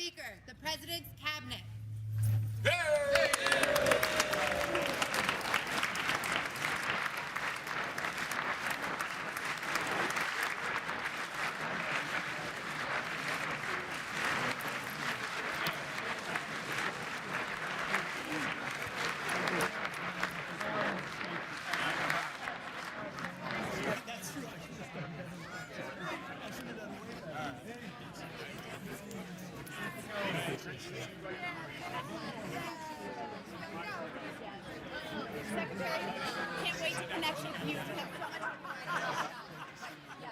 Speaker, the President's Cabinet. Secretary, can't wait to connect with you. We have so much fun. Yes.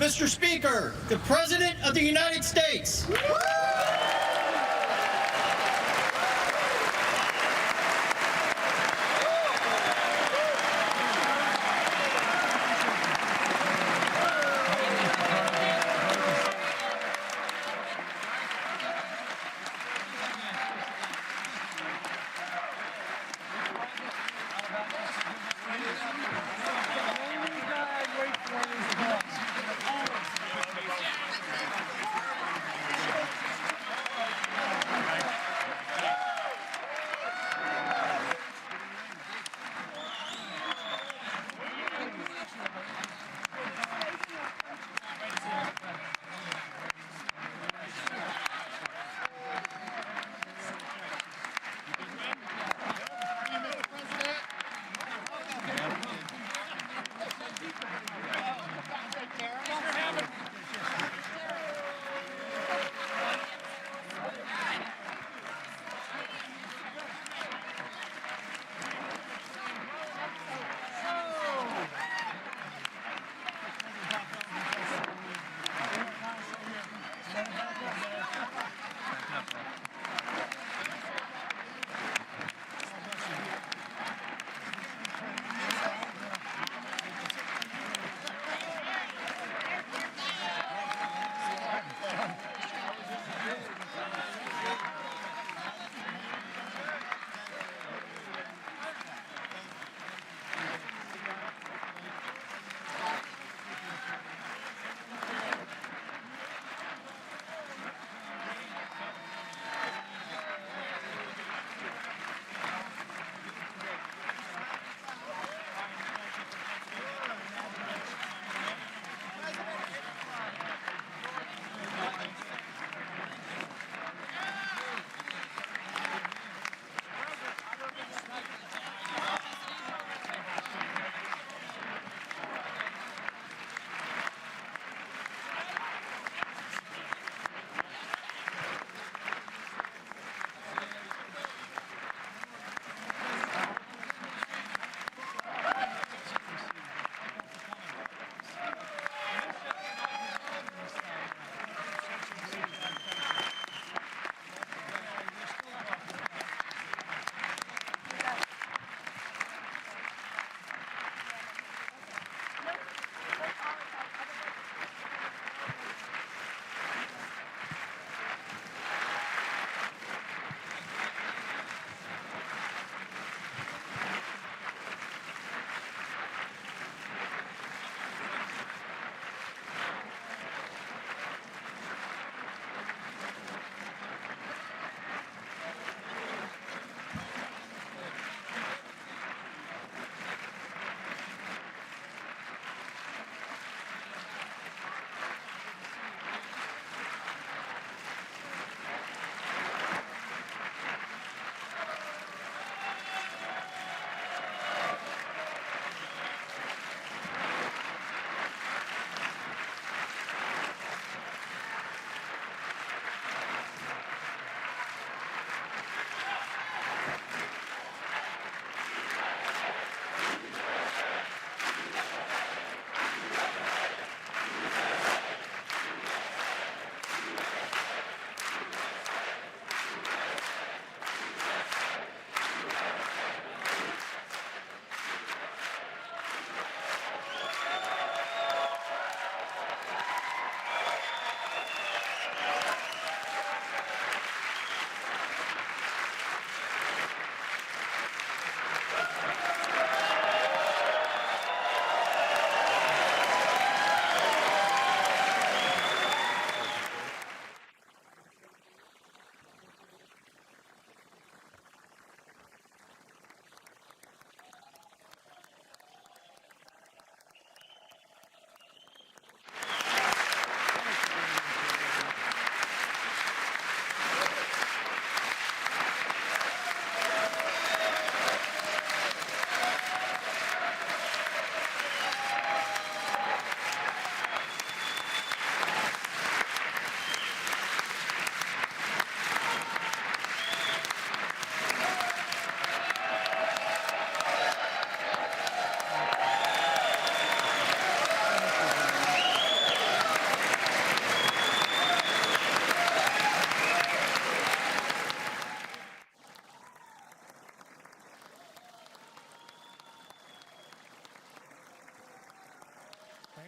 Mr. Speaker, the President of the United States.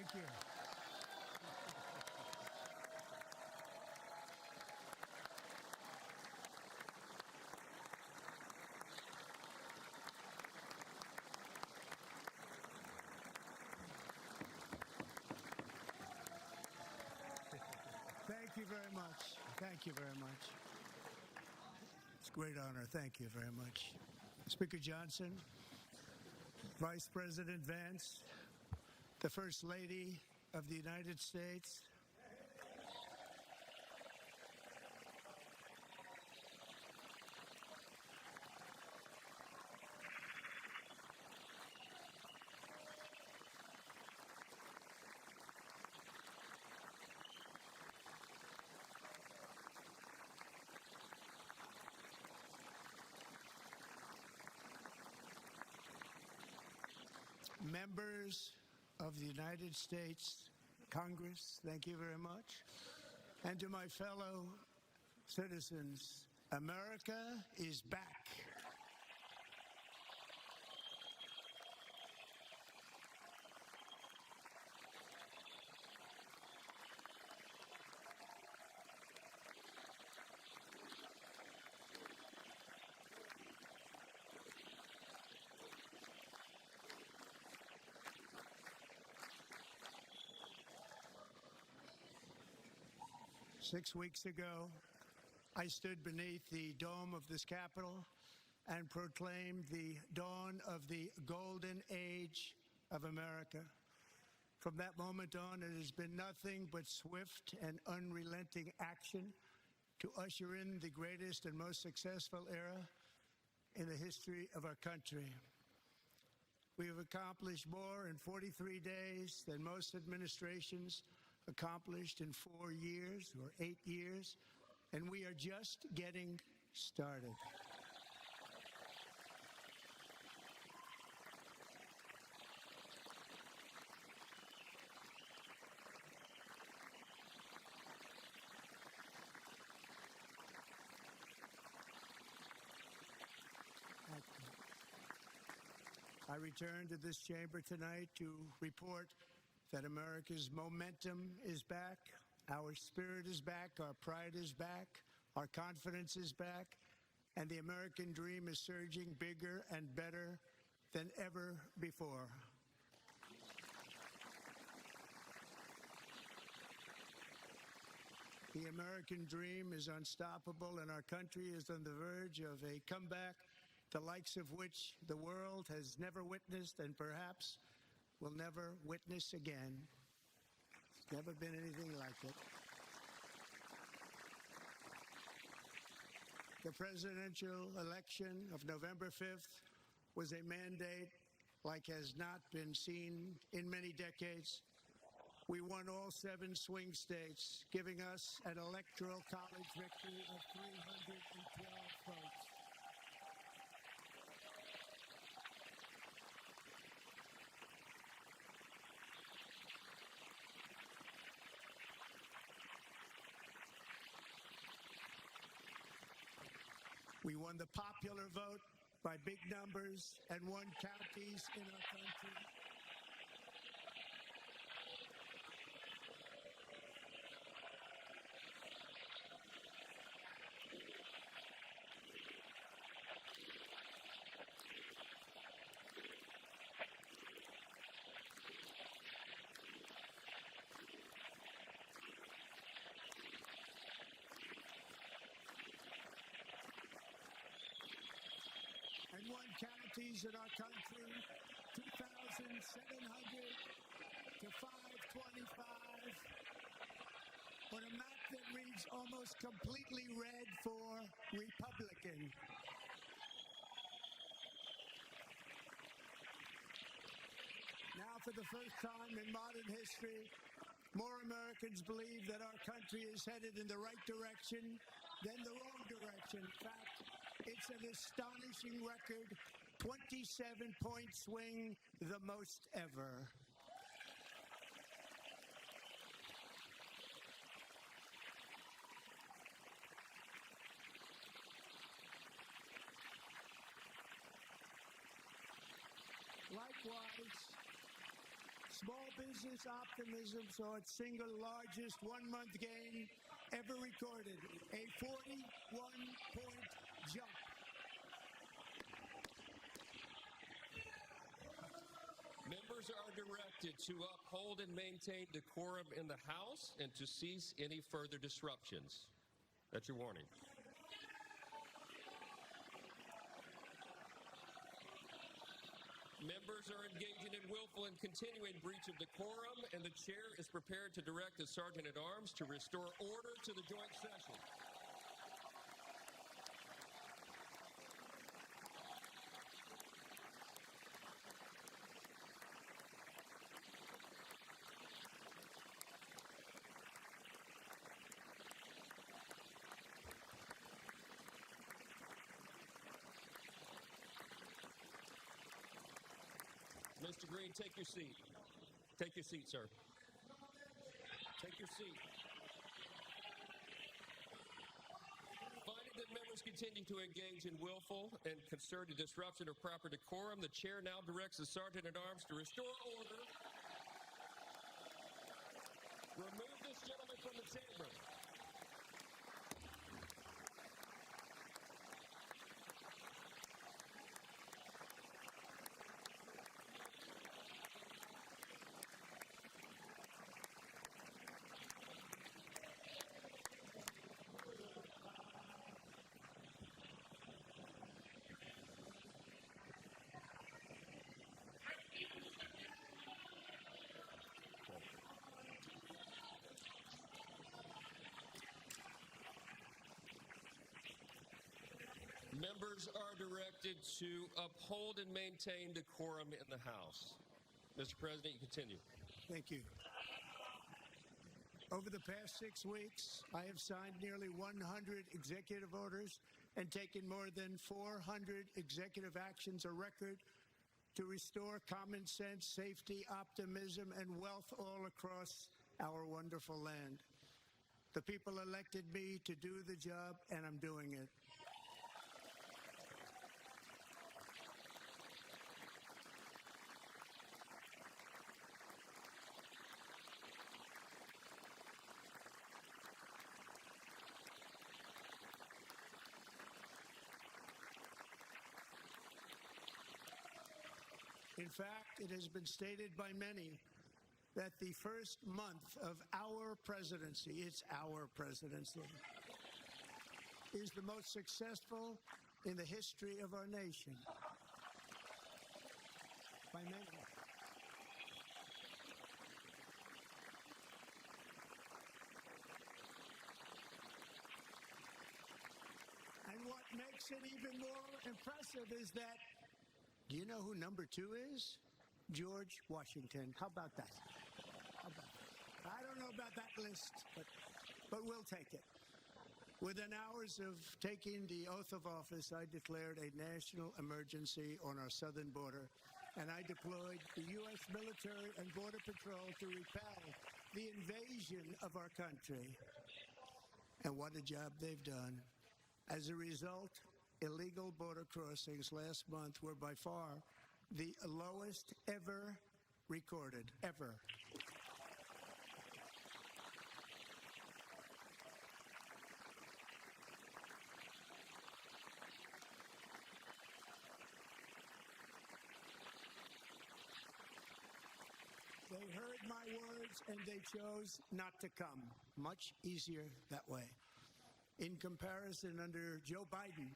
Thank you. Thank you very much. Thank you very much. It's a great honor. Thank you very much. Speaker Johnson, Vice President Vance, the First Lady of the United States, members of the United States Congress, thank you very much. And to my fellow citizens, America is back. Six weeks ago, I stood beneath the dome of this Capitol and proclaimed the dawn of the golden age of America. From that moment on, it has been nothing but swift and unrelenting action to usher in the greatest and most successful era in the history of our country. We have accomplished more in 43 days than most administrations accomplished in 4 years or 8 years, and we are just getting started. I return to this chamber tonight to report that America's momentum is back, our spirit is back, our pride is back, our confidence is back, and the American dream is surging bigger and better than ever before. The American dream is unstoppable, and our country is on the verge of a comeback, the likes of which the world has never witnessed and perhaps will never witness again. There's never been anything like it. The presidential election of November 5th was a mandate like has not been seen in many decades. We won all 7 swing states, giving us an electoral college victory of 312 votes. We won the popular vote by big numbers and won counties in our country. And won counties in our country, 2,700 to 525, on a map that reads almost completely red for Republican. Now, for the first time in modern history, more Americans believe that our country is headed in the right direction than the wrong direction. In fact, it's an astonishing record, 27-point swing, the most ever. Likewise, Small business optimism saw its single largest one-month gain ever recorded, a 41-point jump. Members are directed to uphold and maintain decorum in the House and to cease any further disruptions. That's your warning. Members are engaging in willful and continuing breach of decorum, and the chair is prepared to direct the Sergeant-at-Arms to restore order to the joint session. Mr. Green, take your seat. Take your seat, sir. Take your seat. Finding that members continue to engage in willful and concerted disruption of proper decorum, the chair now directs the Sergeant-at-Arms to restore order. Remove this gentleman from the chamber. Members are directed to uphold and maintain decorum in the House. Mr. President, you continue. Thank you. Over the past 6 weeks, I have signed nearly 100 executive orders and taken more than 400 executive actions, a record to restore common sense, safety, optimism, and wealth all across our wonderful land. The people elected me to do the job, and I'm doing it. In fact, it has been stated by many that the first month of our presidency, it's our presidency, is the most successful in the history of our nation. By many. And what makes it even more impressive is that, do you know who number 2 is? George Washington. How about that? How about that? I don't know about that list, but we'll take it. Within hours of taking the oath of office, I declared a national emergency on our southern border, and I deployed the U.S. military and Border Patrol to repel the invasion of our country. And what a job they've done. As a result, illegal border crossings last month were by far the lowest ever recorded, ever. They heard my words and they chose not to come. Much easier that way. In comparison, under Joe Biden,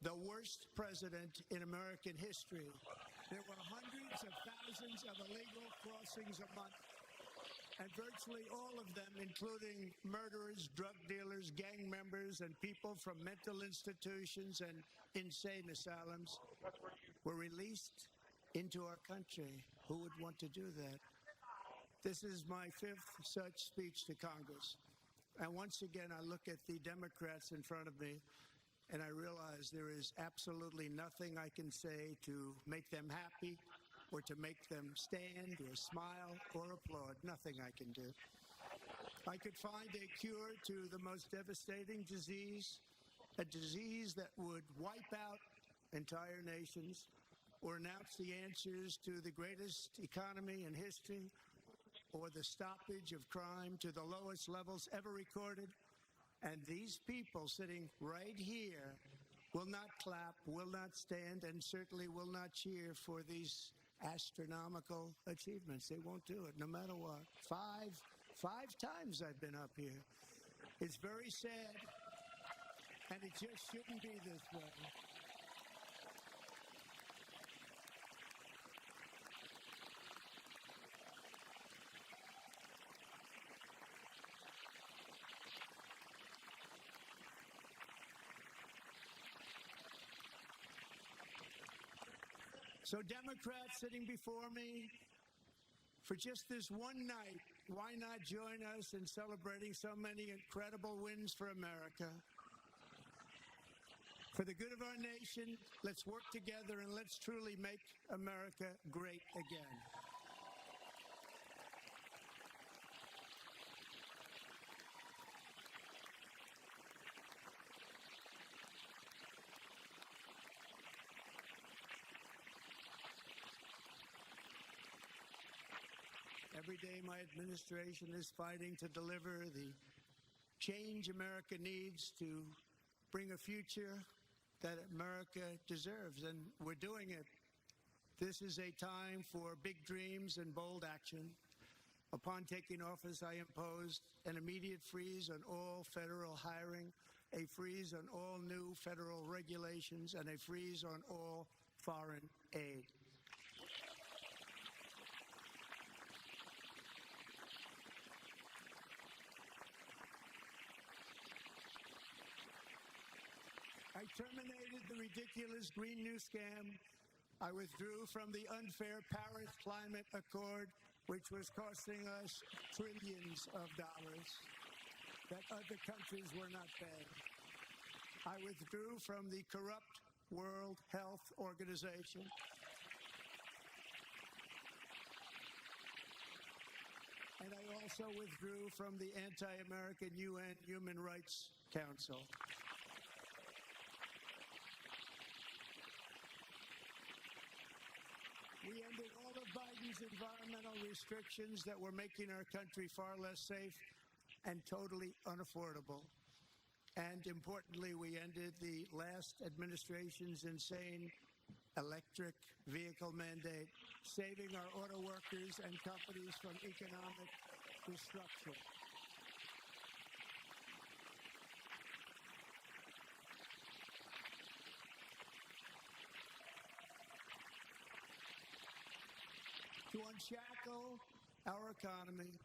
the worst president in American history, there were hundreds of thousands of illegal crossings a month, and virtually all of them, including murderers, drug dealers, gang members, and people from mental institutions and insane asylums, were released into our country. Who would want to do that? This is my 5th such speech to Congress. And once again, I look at the Democrats in front of me, and I realize there is absolutely nothing I can say to make them happy or to make them stand or smile or applaud. Nothing I can do. I could find a cure to the most devastating disease, a disease that would wipe out entire nations, or announce the answers to the greatest economy in history or the stoppage of crime to the lowest levels ever recorded. And these people sitting right here will not clap, will not stand, and certainly will not cheer for these astronomical achievements. They won't do it, no matter what. Five times I've been up here. It's very sad, and it just shouldn't be this way. So Democrats sitting before me, for just this one night, why not join us in celebrating so many incredible wins for America? For the good of our nation, let's work together and let's truly make America great again. Every day my administration is fighting to deliver the change America needs to bring a future that America deserves, and we're doing it. This is a time for big dreams and bold action. Upon taking office, I imposed an immediate freeze on all federal hiring, a freeze on all new federal regulations, and a freeze on all foreign aid. I terminated the ridiculous Green New Scam. I withdrew from the unfair Paris Climate Accord, which was costing us trillions of dollars that other countries were not paying. I withdrew from the corrupt World Health Organization. And I also withdrew from the anti-American UN Human Rights Council. We ended all of Biden's environmental restrictions that were making our country far less safe and totally unaffordable. And importantly, we ended the last administration's insane electric vehicle mandate, saving our auto workers and companies from economic destruction. To unshackle our economy,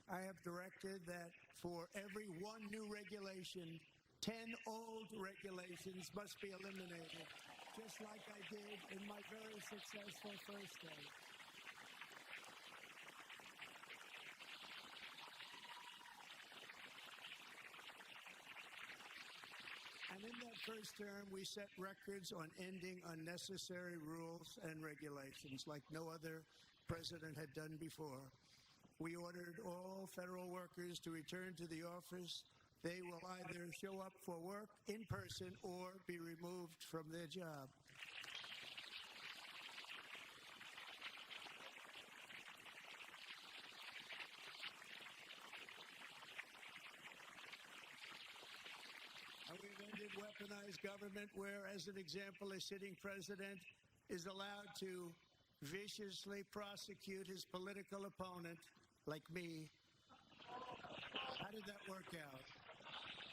I have directed that for every one new regulation, 10 old regulations must be eliminated, just like I did in my very successful first day. And in that first term, we set records on ending unnecessary rules and regulations like no other president had done before. We ordered all federal workers to return to the office. They will either show up for work in person or be removed from their job. We've ended weaponized government where, as an example, a sitting president is allowed to viciously prosecute his political opponent, like me. How did that work out?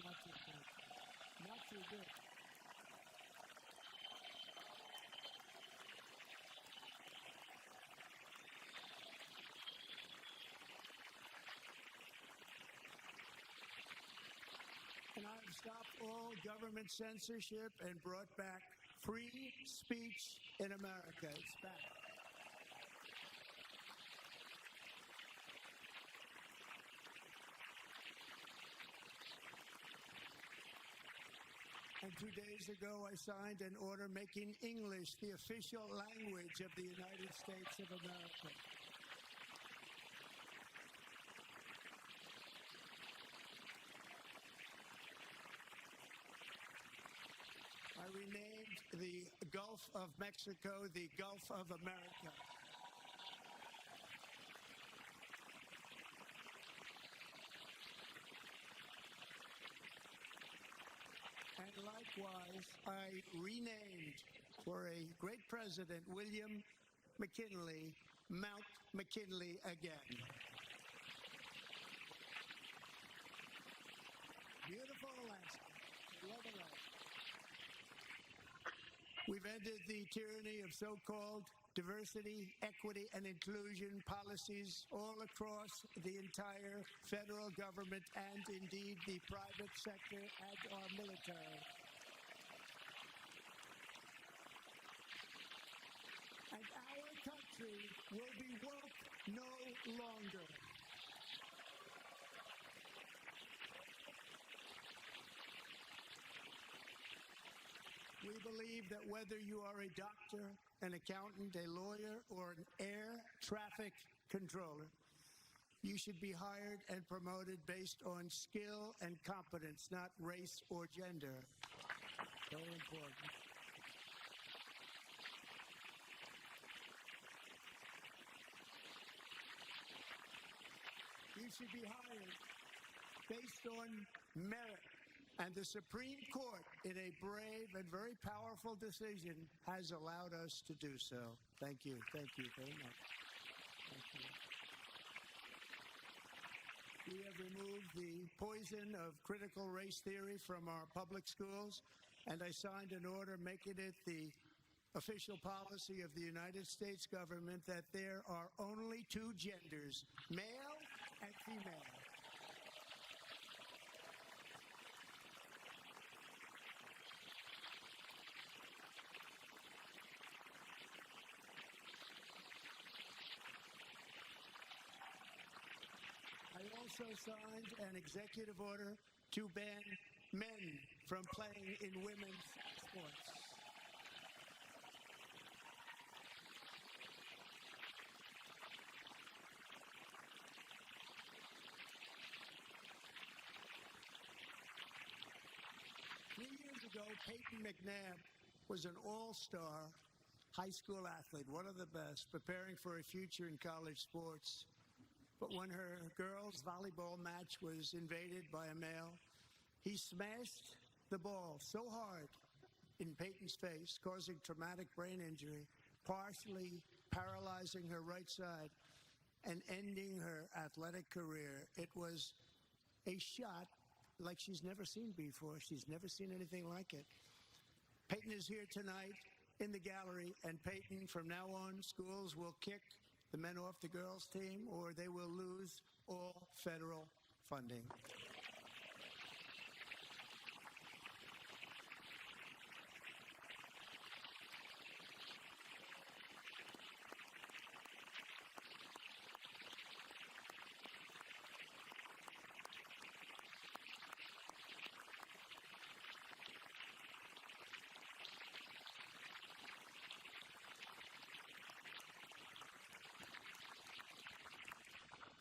Not too good. Not too good. And I've stopped all government censorship and brought back free speech in America. It's back. And 2 days ago, I signed an order making English the official language of the United States of America. I renamed the Gulf Gulf of Mexico, the Gulf of America. And likewise, I renamed for a great president, William McKinley, Mount McKinley again. Beautiful Alaska. Love Alaska. We've ended the tyranny of so-called diversity, equity, and inclusion policies all across the entire federal government and indeed the private sector and our military. And our country will be woke no longer. We believe that whether you are a doctor, an accountant, a lawyer, or an air traffic controller, you should be hired and promoted based on skill and competence, not race or gender. Very important. You should be hired based on merit. And the Supreme Court, in a brave and very powerful decision, has allowed us to do so. Thank you. Thank you very much. Thank you. We have removed the poison of critical race theory from our public schools, and I signed an order making it the official policy of the United States government that there are only two genders, male and female. I also signed an executive order to ban men from playing in women's sports. Years ago, Peyton McNabb was an all-star high school athlete, one of the best, preparing for a future in college sports. But when her girls' volleyball match was invaded by a male, he smashed the ball so hard in Peyton's face, causing traumatic brain injury, partially paralyzing her right side, and ending her athletic career. It was a shot like she's never seen before. She's never seen anything like it. Peyton is here tonight in the gallery, and Peyton, from now on, schools will kick the men off the girls' team, or they will lose all federal funding.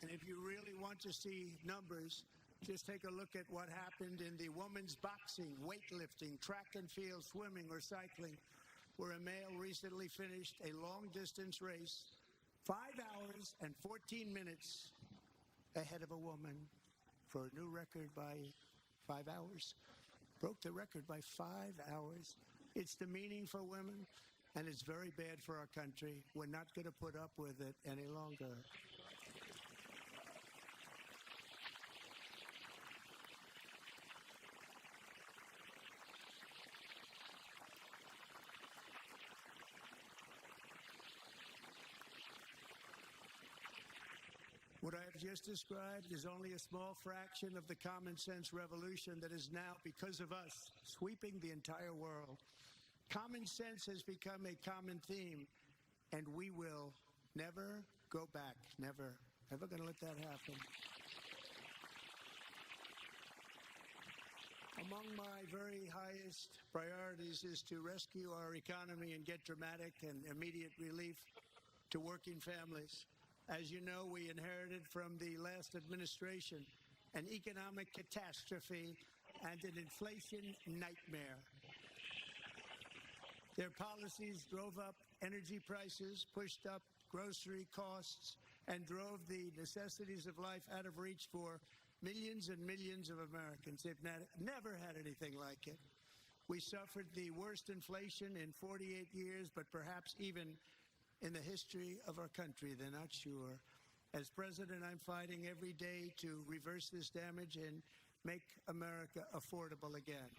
And if you really want to see numbers, just take a look at what happened in the women's boxing, weightlifting, track and field, swimming, or cycling, where a male recently finished a long-distance race 5 hours and 14 minutes ahead of a woman for a new record by 5 hours. Broke the record by 5 hours. It's demeaning for women, and it's very bad for our country. We're not going to put up with it any longer. What I have just described is only a small fraction of the common sense revolution that is now, because of us, sweeping the entire world. Common sense has become a common theme, and we will never go back. Never. Never going to let that happen. Among my very highest priorities is to rescue our economy and get dramatic and immediate relief to working families. As you know, we inherited from the last administration an economic catastrophe and an inflation nightmare. Their policies drove up energy prices, pushed up grocery costs, and drove the necessities of life out of reach for millions and millions of Americans. They've never had anything like it. We suffered the worst inflation in 48 years, but perhaps even in the history of our country. They're not sure. As president, I'm fighting every day to reverse this damage and make America affordable again.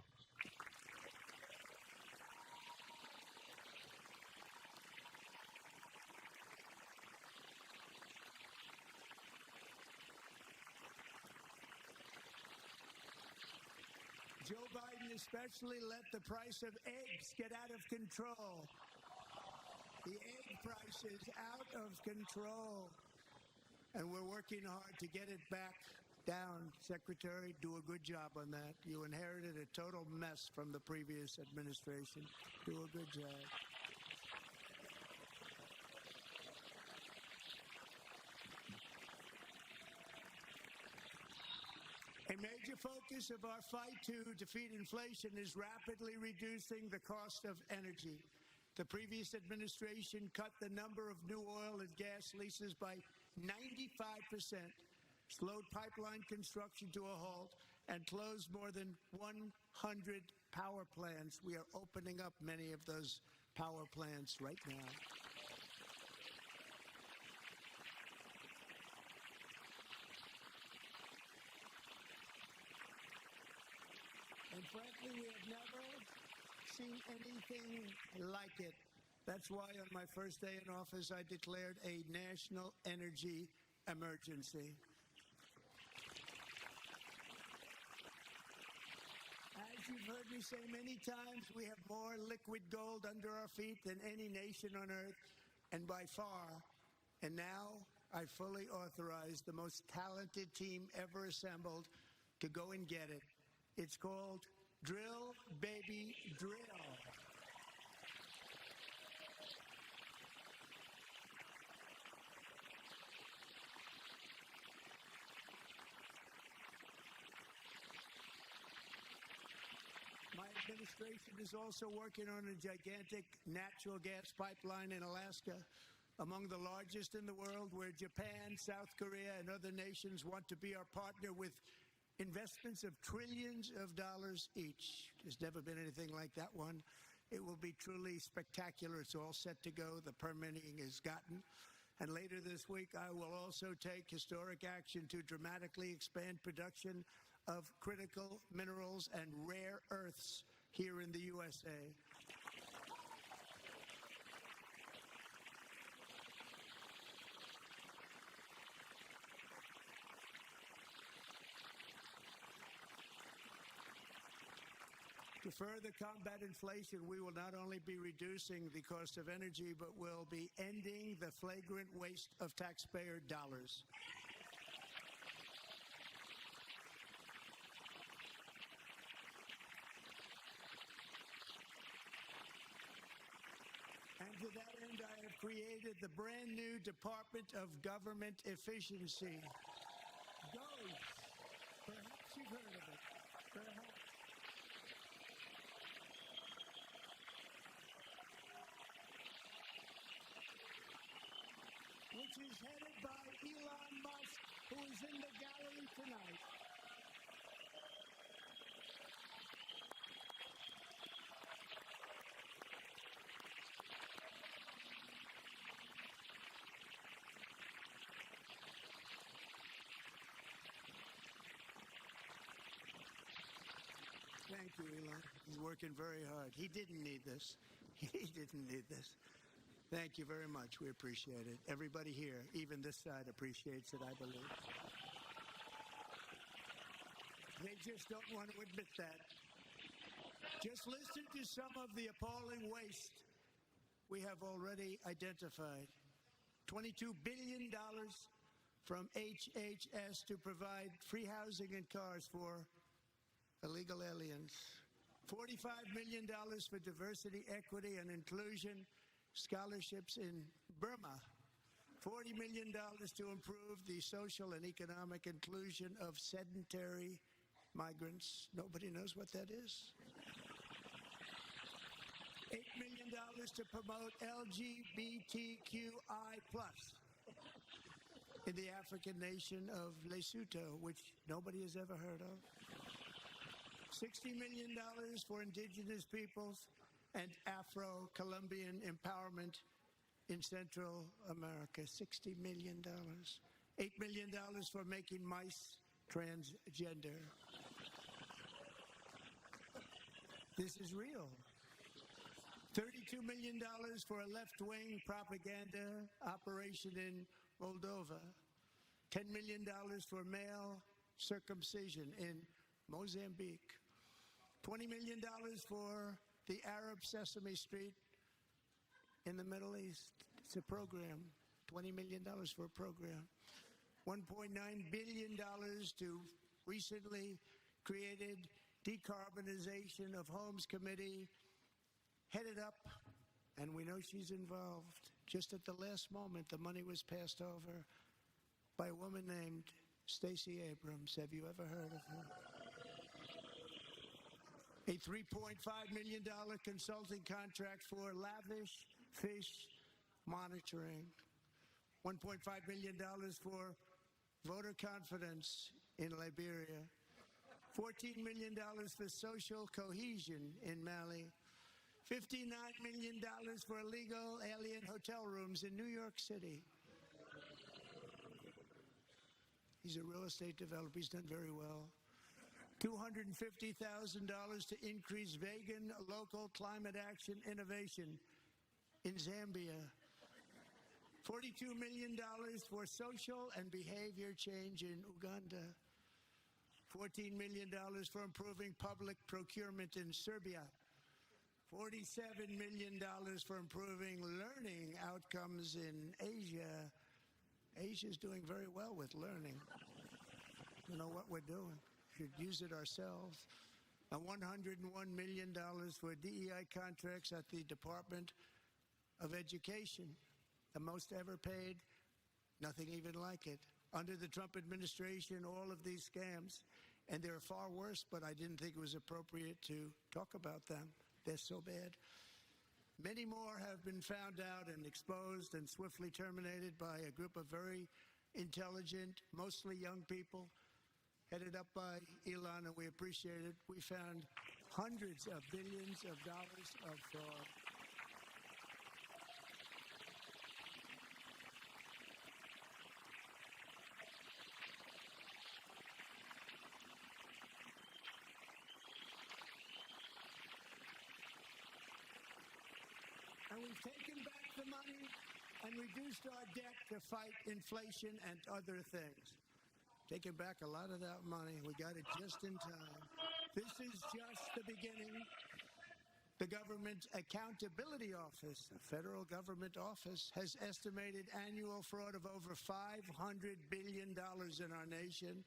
Joe Biden especially let the price of eggs get out of control. The egg price is out of control. And we're working hard to get it back down. Secretary, do a good job on that. You inherited a total mess from the previous administration. Do a good job. A major focus of our fight to defeat inflation is rapidly reducing the cost of energy. The previous administration cut the number of new oil and gas leases by 95%, slowed pipeline construction to a halt, and closed more than 100 power plants. We are opening up many of those power plants right now. And frankly, we have never seen anything like it. That's why on my first day in office, I declared a national energy emergency. As you've heard me say many times, we have more liquid gold under our feet than any nation on earth, and by far. And now I fully authorize the most talented team ever assembled to go and get it. It's called Drill, Baby, Drill. My administration is also working on a gigantic natural gas pipeline in Alaska, among the largest in the world, where Japan, South Korea, and other nations want to be our partner with investments of trillions of dollars each. There's never been anything like that one. It will be truly spectacular. It's all set to go. The permitting is gotten. And later this week, I will also take historic action to dramatically expand production of critical minerals and rare earths here in the USA. To further combat inflation, we will not only be reducing the cost of energy, but will be ending the flagrant waste of taxpayer dollars. And to that end, I have created the brand new Department of Government Efficiency. GOES. Perhaps you've heard of it. Perhaps. Which is headed by Elon Musk, who is in the gallery tonight. Thank you, Elon. He's working very hard. He didn't need this. He didn't need this. Thank you very much. We appreciate it. Everybody here, even this side, appreciates it, I believe. They just don't want to admit that. Just listen to some of the appalling waste we have already identified. $22 billion from HHS to provide free housing and cars for illegal aliens. $45 million for diversity, equity, and inclusion scholarships in Burma. $40 million to improve the social and economic inclusion of sedentary migrants. Nobody knows what that is. $8 million to promote LGBTQI+ in the African nation of Lesotho, which nobody has ever heard of. $60 million for indigenous peoples and Afro-Colombian empowerment in Central America. $60 million. $8 million for making mice transgender. This is real. $32 million for a left-wing propaganda operation in Moldova. $10 million for male circumcision in Mozambique. $20 million for the Arab Sesame Street in the Middle East. It's a program. $20 million for a program. $1.9 billion to recently created Decarbonization of Homes Committee, headed up, and we know she's involved. Just at the last moment, the money was passed over by a woman named Stacey Abrams. Have you ever heard of her? A $3.5 million consulting contract for lavish fish monitoring. $1.5 million for voter confidence in Liberia. $14 million for social cohesion in Mali. $59 million for illegal alien hotel rooms in New York City. He's a real estate developer. He's done very well. $250,000 to increase vegan local climate action innovation in Zambia. $42 million for social and behavior change in Uganda. $14 million for improving public procurement in Serbia. $47 million for improving learning outcomes in Asia. Asia's doing very well with learning. You know what we're doing. Should use it ourselves. And $101 million for DEI contracts at the Department of Education. The most ever paid, nothing even like it. Under the Trump administration, all of these scams, and they're far worse, but I didn't think it was appropriate to talk about them. They're so bad. Many more have been found out and exposed and swiftly terminated by a group of very intelligent, mostly young people, headed up by Elon, and we appreciate it. We found hundreds of billions of dollars of fraud. And we've taken back the money and reduced our debt to fight inflation and other things. Taking back a lot of that money. We got it just in time. This is just the beginning. The Government Accountability Office, a federal government office, has estimated annual fraud of over $500 billion in our nation,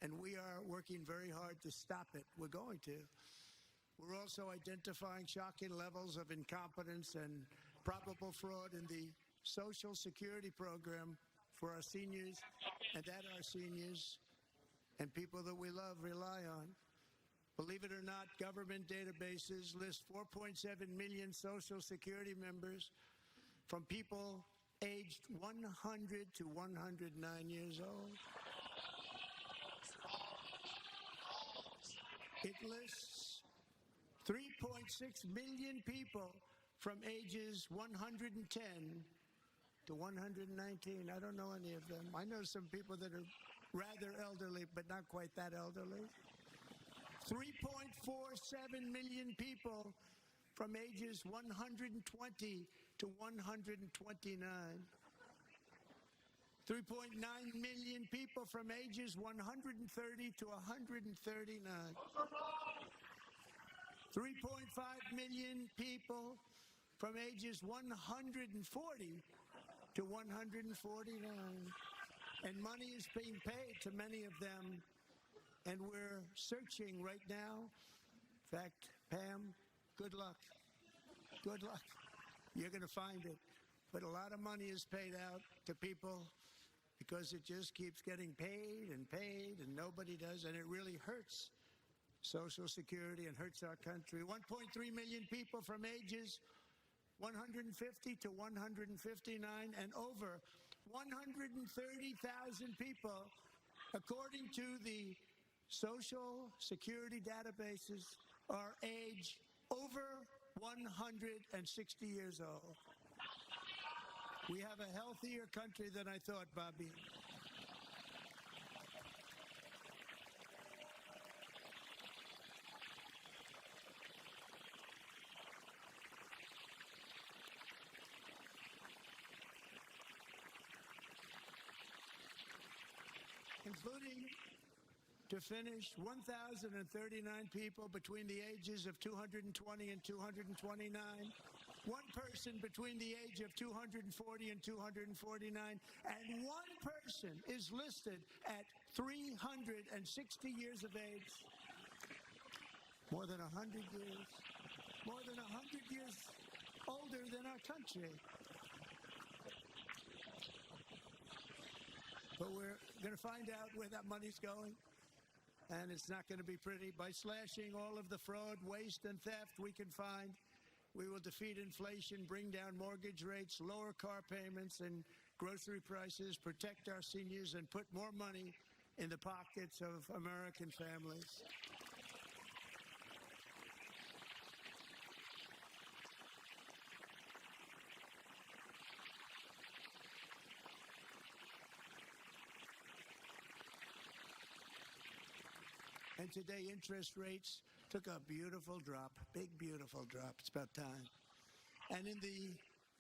and we are working very hard to stop it. We're going to. We're also identifying shocking levels of incompetence and probable fraud in the Social Security program for our seniors and that our seniors and people that we love rely on. Believe it or not, government databases list 4.7 million Social Security members from people aged 100 to 109 years old. It lists 3.6 million people from ages 110 to 119. I don't know any of them. I know some people that are rather elderly, but not quite that elderly. 3.47 million people from ages 120 to 129. 3.9 million people from ages 130 to 139. 3.5 million people from ages 140 to 149. And money is being paid to many of them, and we're searching right now. In fact, Pam, good luck. Good luck. You're going to find it. But a lot of money is paid out to people because it just keeps getting paid, and nobody does, and it really hurts Social Security and hurts our country. 1.3 million people from ages 150 to 159, and over 130,000 people, according to the Social Security databases, are age over 160 years old. We have a healthier country than I thought, Bobby. Including, to finish, 1,039 people between the ages of 220 and 229, one person between the age of 240 and 249, and one person is listed at 360 years of age. More than 100 years older than our country. But we're going to find out where that money's going, and it's not going to be pretty. By slashing all of the fraud, waste, and theft we can find, we will defeat inflation, bring down mortgage rates, lower car payments and grocery prices, protect our seniors, and put more money in the pockets of American families. And today, interest rates took a beautiful drop, big, beautiful drop. It's about time. And in the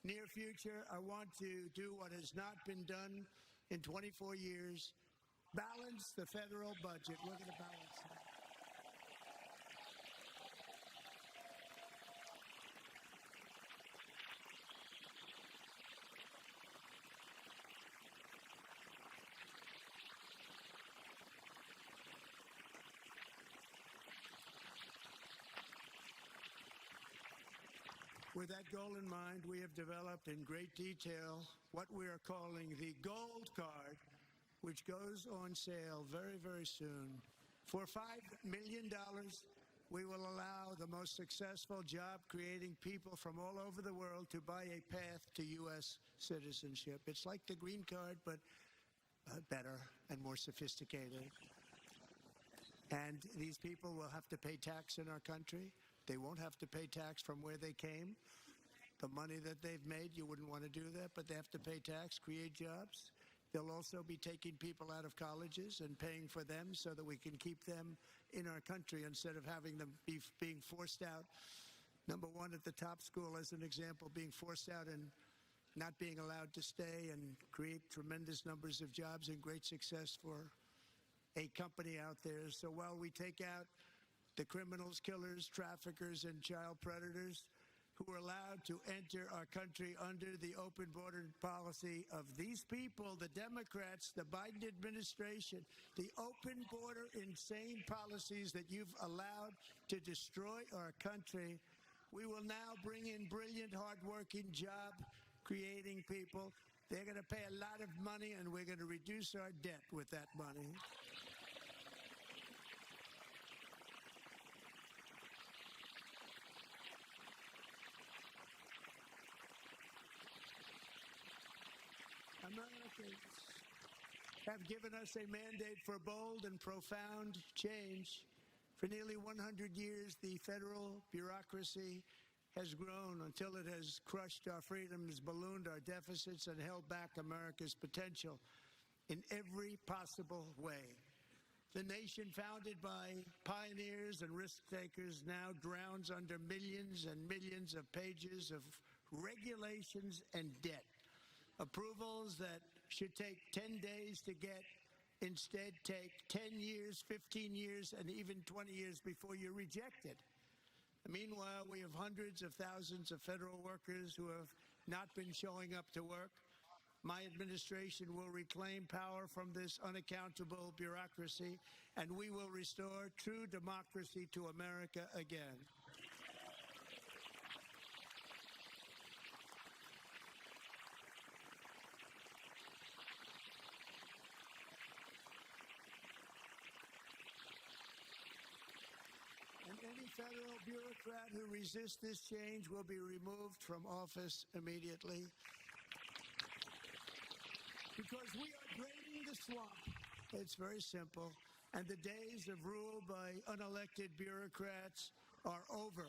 near future, I want to do what has not been done in 24 years, balance the federal budget. We're going to balance it. With that goal in mind, we have developed in great detail what we are calling the Gold Card, which goes on sale very, very soon. For $5 million, we will allow the most successful job-creating people from all over the world to buy a path to U.S. citizenship. It's like the green card, but better and more sophisticated. And these people will have to pay tax in our country. They won't have to pay tax from where they came. The money that they've made, you wouldn't want to do that, but they have to pay tax, create jobs. They'll also be taking people out of colleges and paying for them so that we can keep them in our country instead of having them being forced out. Number one, at the top school, as an example, being forced out and not being allowed to stay and create tremendous numbers of jobs and great success for a company out there. So while we take out the criminals, killers, traffickers, and child predators who are allowed to enter our country under the open border policy of these people, the Democrats, the Biden administration, the open border insane policies that you've allowed to destroy our country. We will now bring in brilliant, hardworking, job-creating people. They're going to pay a lot of money, and we're going to reduce our debt with that money. Americans have given us a mandate for bold and profound change. For nearly 100 years, the federal bureaucracy has grown until it has crushed our freedoms, ballooned our deficits, and held back America's potential in every possible way. The nation founded by pioneers and risk takers now drowns under millions and millions of pages of regulations and debt. Approvals that should take 10 days to get instead take 10 years, 15 years, and even 20 years before you're rejected. Meanwhile, we have hundreds of thousands of federal workers who have not been showing up to work. My administration will reclaim power from this unaccountable bureaucracy, and we will restore true democracy to America again. federal bureaucrat who resists this change will be removed from office immediately. Because we are draining the swamp. It's very simple. And the days of rule by unelected bureaucrats are over.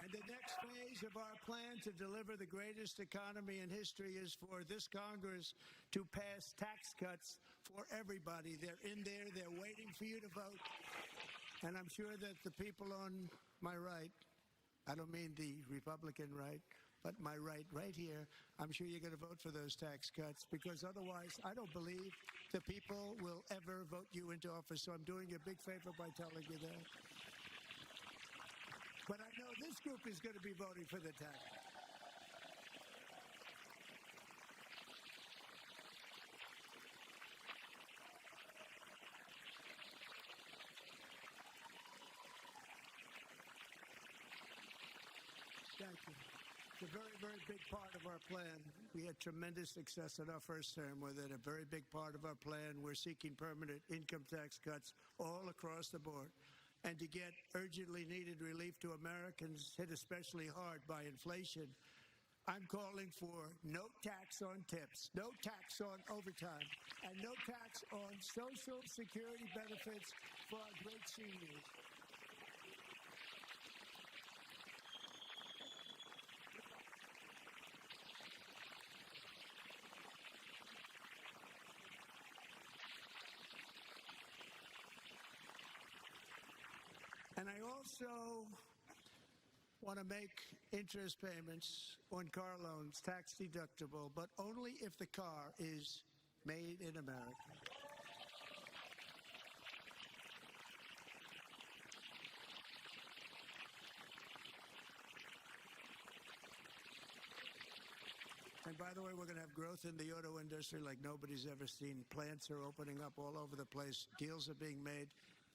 And the next phase of our plan to deliver the greatest economy in history is for this Congress to pass tax cuts for everybody. They're in there. They're waiting for you to vote. And I'm sure that the people on my right, I don't mean the Republican right, but my right here, I'm sure you're going to vote for those tax cuts because otherwise I don't believe the people will ever vote you into office. So I'm doing you a big favor by telling you that. But I know this group is going to be voting for the tax. Thank you. It's a very, very big part of our plan. We had tremendous success in our first term with it. A very big part of our plan. We're seeking permanent income tax cuts all across the board. And to get urgently needed relief to Americans hit especially hard by inflation, I'm calling for no tax on tips, no tax on overtime, and no tax on Social Security benefits for our great seniors. And I also want to make interest payments on car loans tax deductible, but only if the car is made in America. And by the way, we're going to have growth in the auto industry like nobody's ever seen. Plants are opening up all over the place. Deals are being made.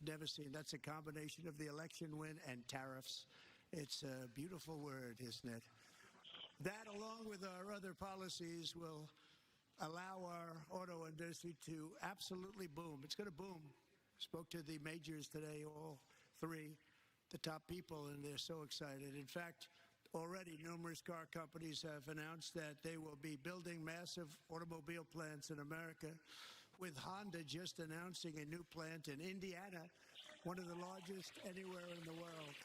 Never seen. That's a combination of the election win and tariffs. It's a beautiful word, isn't it? That, along with our other policies, will allow our auto industry to absolutely boom. It's going to boom. Spoke to the majors today, all three, the top people, and they're so excited. In fact, already numerous car companies have announced that they will be building massive automobile plants in America, with Honda just announcing a new plant in Indiana, one of the largest anywhere in the world.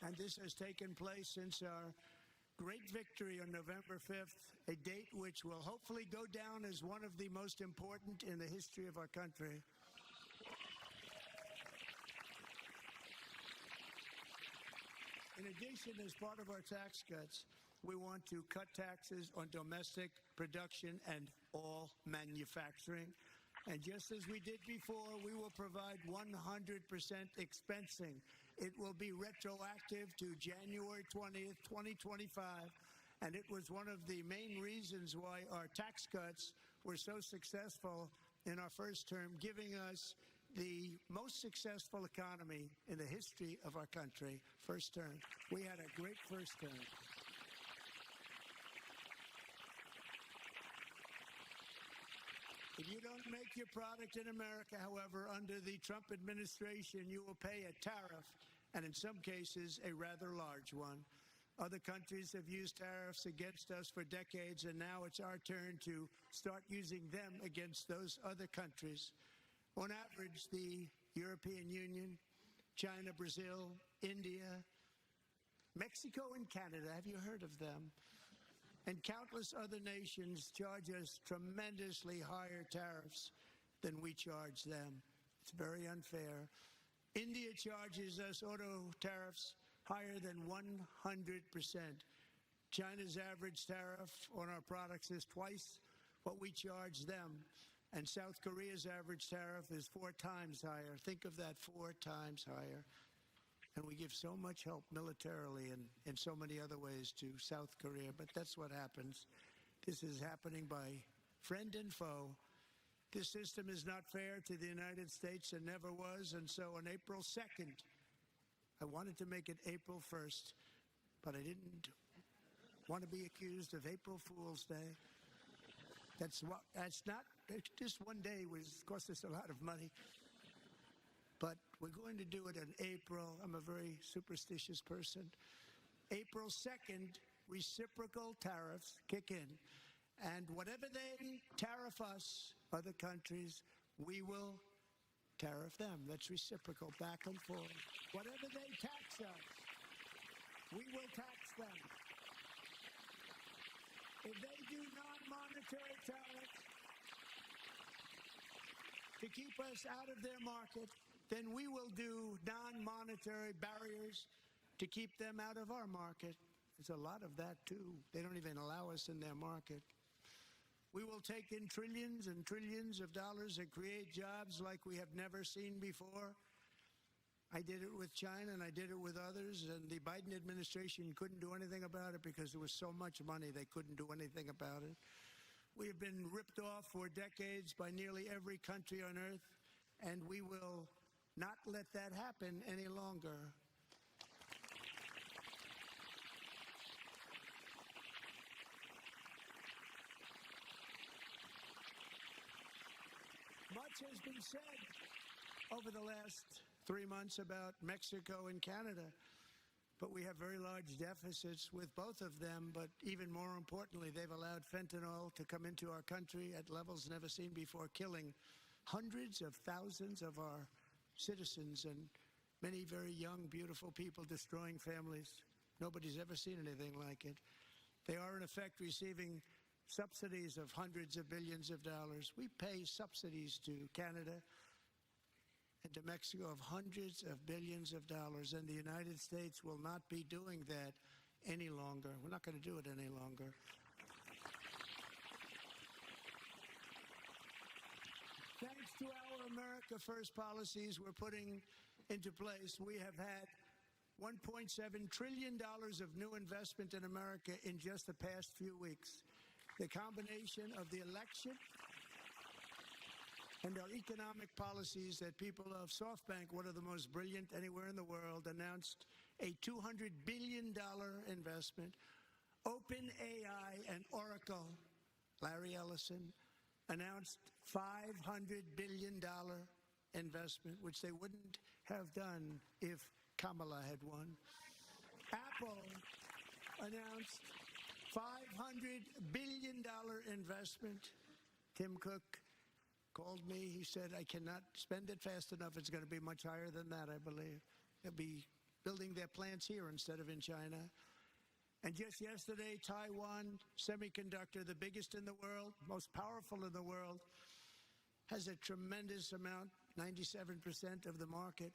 And this has taken place since our great victory on November 5th, a date which will hopefully go down as one of the most important in the history of our country. In addition, as part of our tax cuts, we want to cut taxes on domestic production and all manufacturing. And just as we did before, we will provide 100% expensing. It will be retroactive to January 20th, 2025. And it was one of the main reasons why our tax cuts were so successful in our first term, giving us the most successful economy in the history of our country. First term. We had a great first term. If you don't make your product in America, however, under the Trump administration, you will pay a tariff, and in some cases, a rather large one. Other countries have used tariffs against us for decades, and now it's our turn to start using them against those other countries. On average, the European Union, China, Brazil, India, Mexico, and Canada, have you heard of them? And countless other nations charge us tremendously higher tariffs than we charge them. It's very unfair. India charges us auto tariffs higher than 100%. China's average tariff on our products is twice what we charge them. And South Korea's average tariff is 4 times higher. Think of that, 4 times higher. And we give so much help militarily and in so many other ways to South Korea, but that's what happens. This is happening by friend and foe. This system is not fair to the United States and never was, and so on April 2nd, I wanted to make it April 1st, but I didn't want to be accused of April Fool's Day. That's not, just one day was cost us a lot of money. But we're going to do it in April. I'm a very superstitious person. April 2nd, reciprocal tariffs kick in. And whatever they tariff us, other countries, we will tariff them. That's reciprocal, back and forth. Whatever they tax us, we will tax them. If they do non-monetary tariffs to keep us out of their market, then we will do non-monetary barriers to keep them out of our market. There's a lot of that, too. They don't even allow us in their market. We will take in trillions and trillions of dollars and create jobs like we have never seen before. I did it with China and I did it with others, and the Biden administration couldn't do anything about it because there was so much money they couldn't do anything about it. We have been ripped off for decades by nearly every country on earth, and we will not let that happen any longer. Much has been said over the last 3 months about Mexico and Canada, but we have very large deficits with both of them. But even more importantly, they've allowed fentanyl to come into our country at levels never seen before, killing hundreds of thousands of our citizens and many very young, beautiful people, destroying families. Nobody's ever seen anything like it. They are, in effect, receiving subsidies of hundreds of billions of dollars. We pay subsidies to Canada and to Mexico of hundreds of billions of dollars, and the United States will not be doing that any longer. We're not going to do it any longer. Thanks to our America First policies we're putting into place, we have had $1.7 trillion of new investment in America in just the past few weeks. The combination of the election and our economic policies that people of SoftBank, one of the most brilliant anywhere in the world, announced a $200 billion investment. OpenAI and Oracle, Larry Ellison, announced $500 billion investment, which they wouldn't have done if Kamala had won. Apple announced $500 billion investment. Tim Cook called me. He said, I cannot spend it fast enough. It's going to be much higher than that, I believe. They'll be building their plants here instead of in China. And just yesterday, Taiwan Semiconductor, the biggest in the world, most powerful in the world, has a tremendous amount, 97% of the market,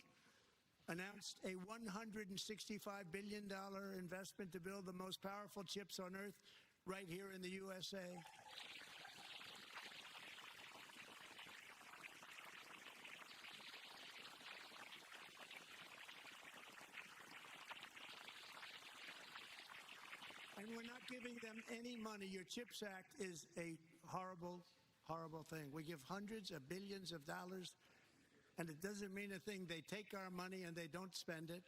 announced a $165 billion investment to build the most powerful chips on earth right here in the USA. And we're not giving them any money. Your CHIPS Act is a horrible, horrible thing. We give hundreds of billions of dollars, and it doesn't mean a thing. They take our money and they don't spend it.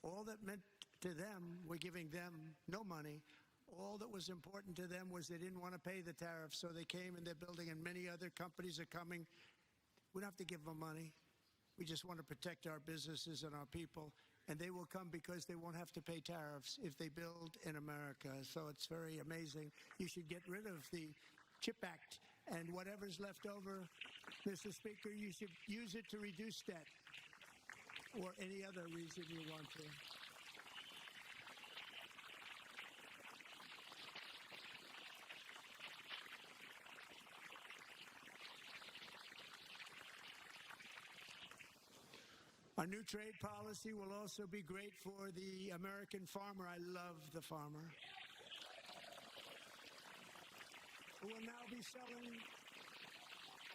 All that meant to them, we're giving them no money. All that was important to them was they didn't want to pay the tariffs, so they came and they're building, and many other companies are coming. We don't have to give them money. We just want to protect our businesses and our people, and they will come because they won't have to pay tariffs if they build in America. So it's very amazing. You should get rid of the CHIP Act, and whatever's left over, Mr. Speaker, you should use it to reduce debt or any other reason you want to. Our new trade policy will also be great for the American farmer. I love the farmer, who will now be selling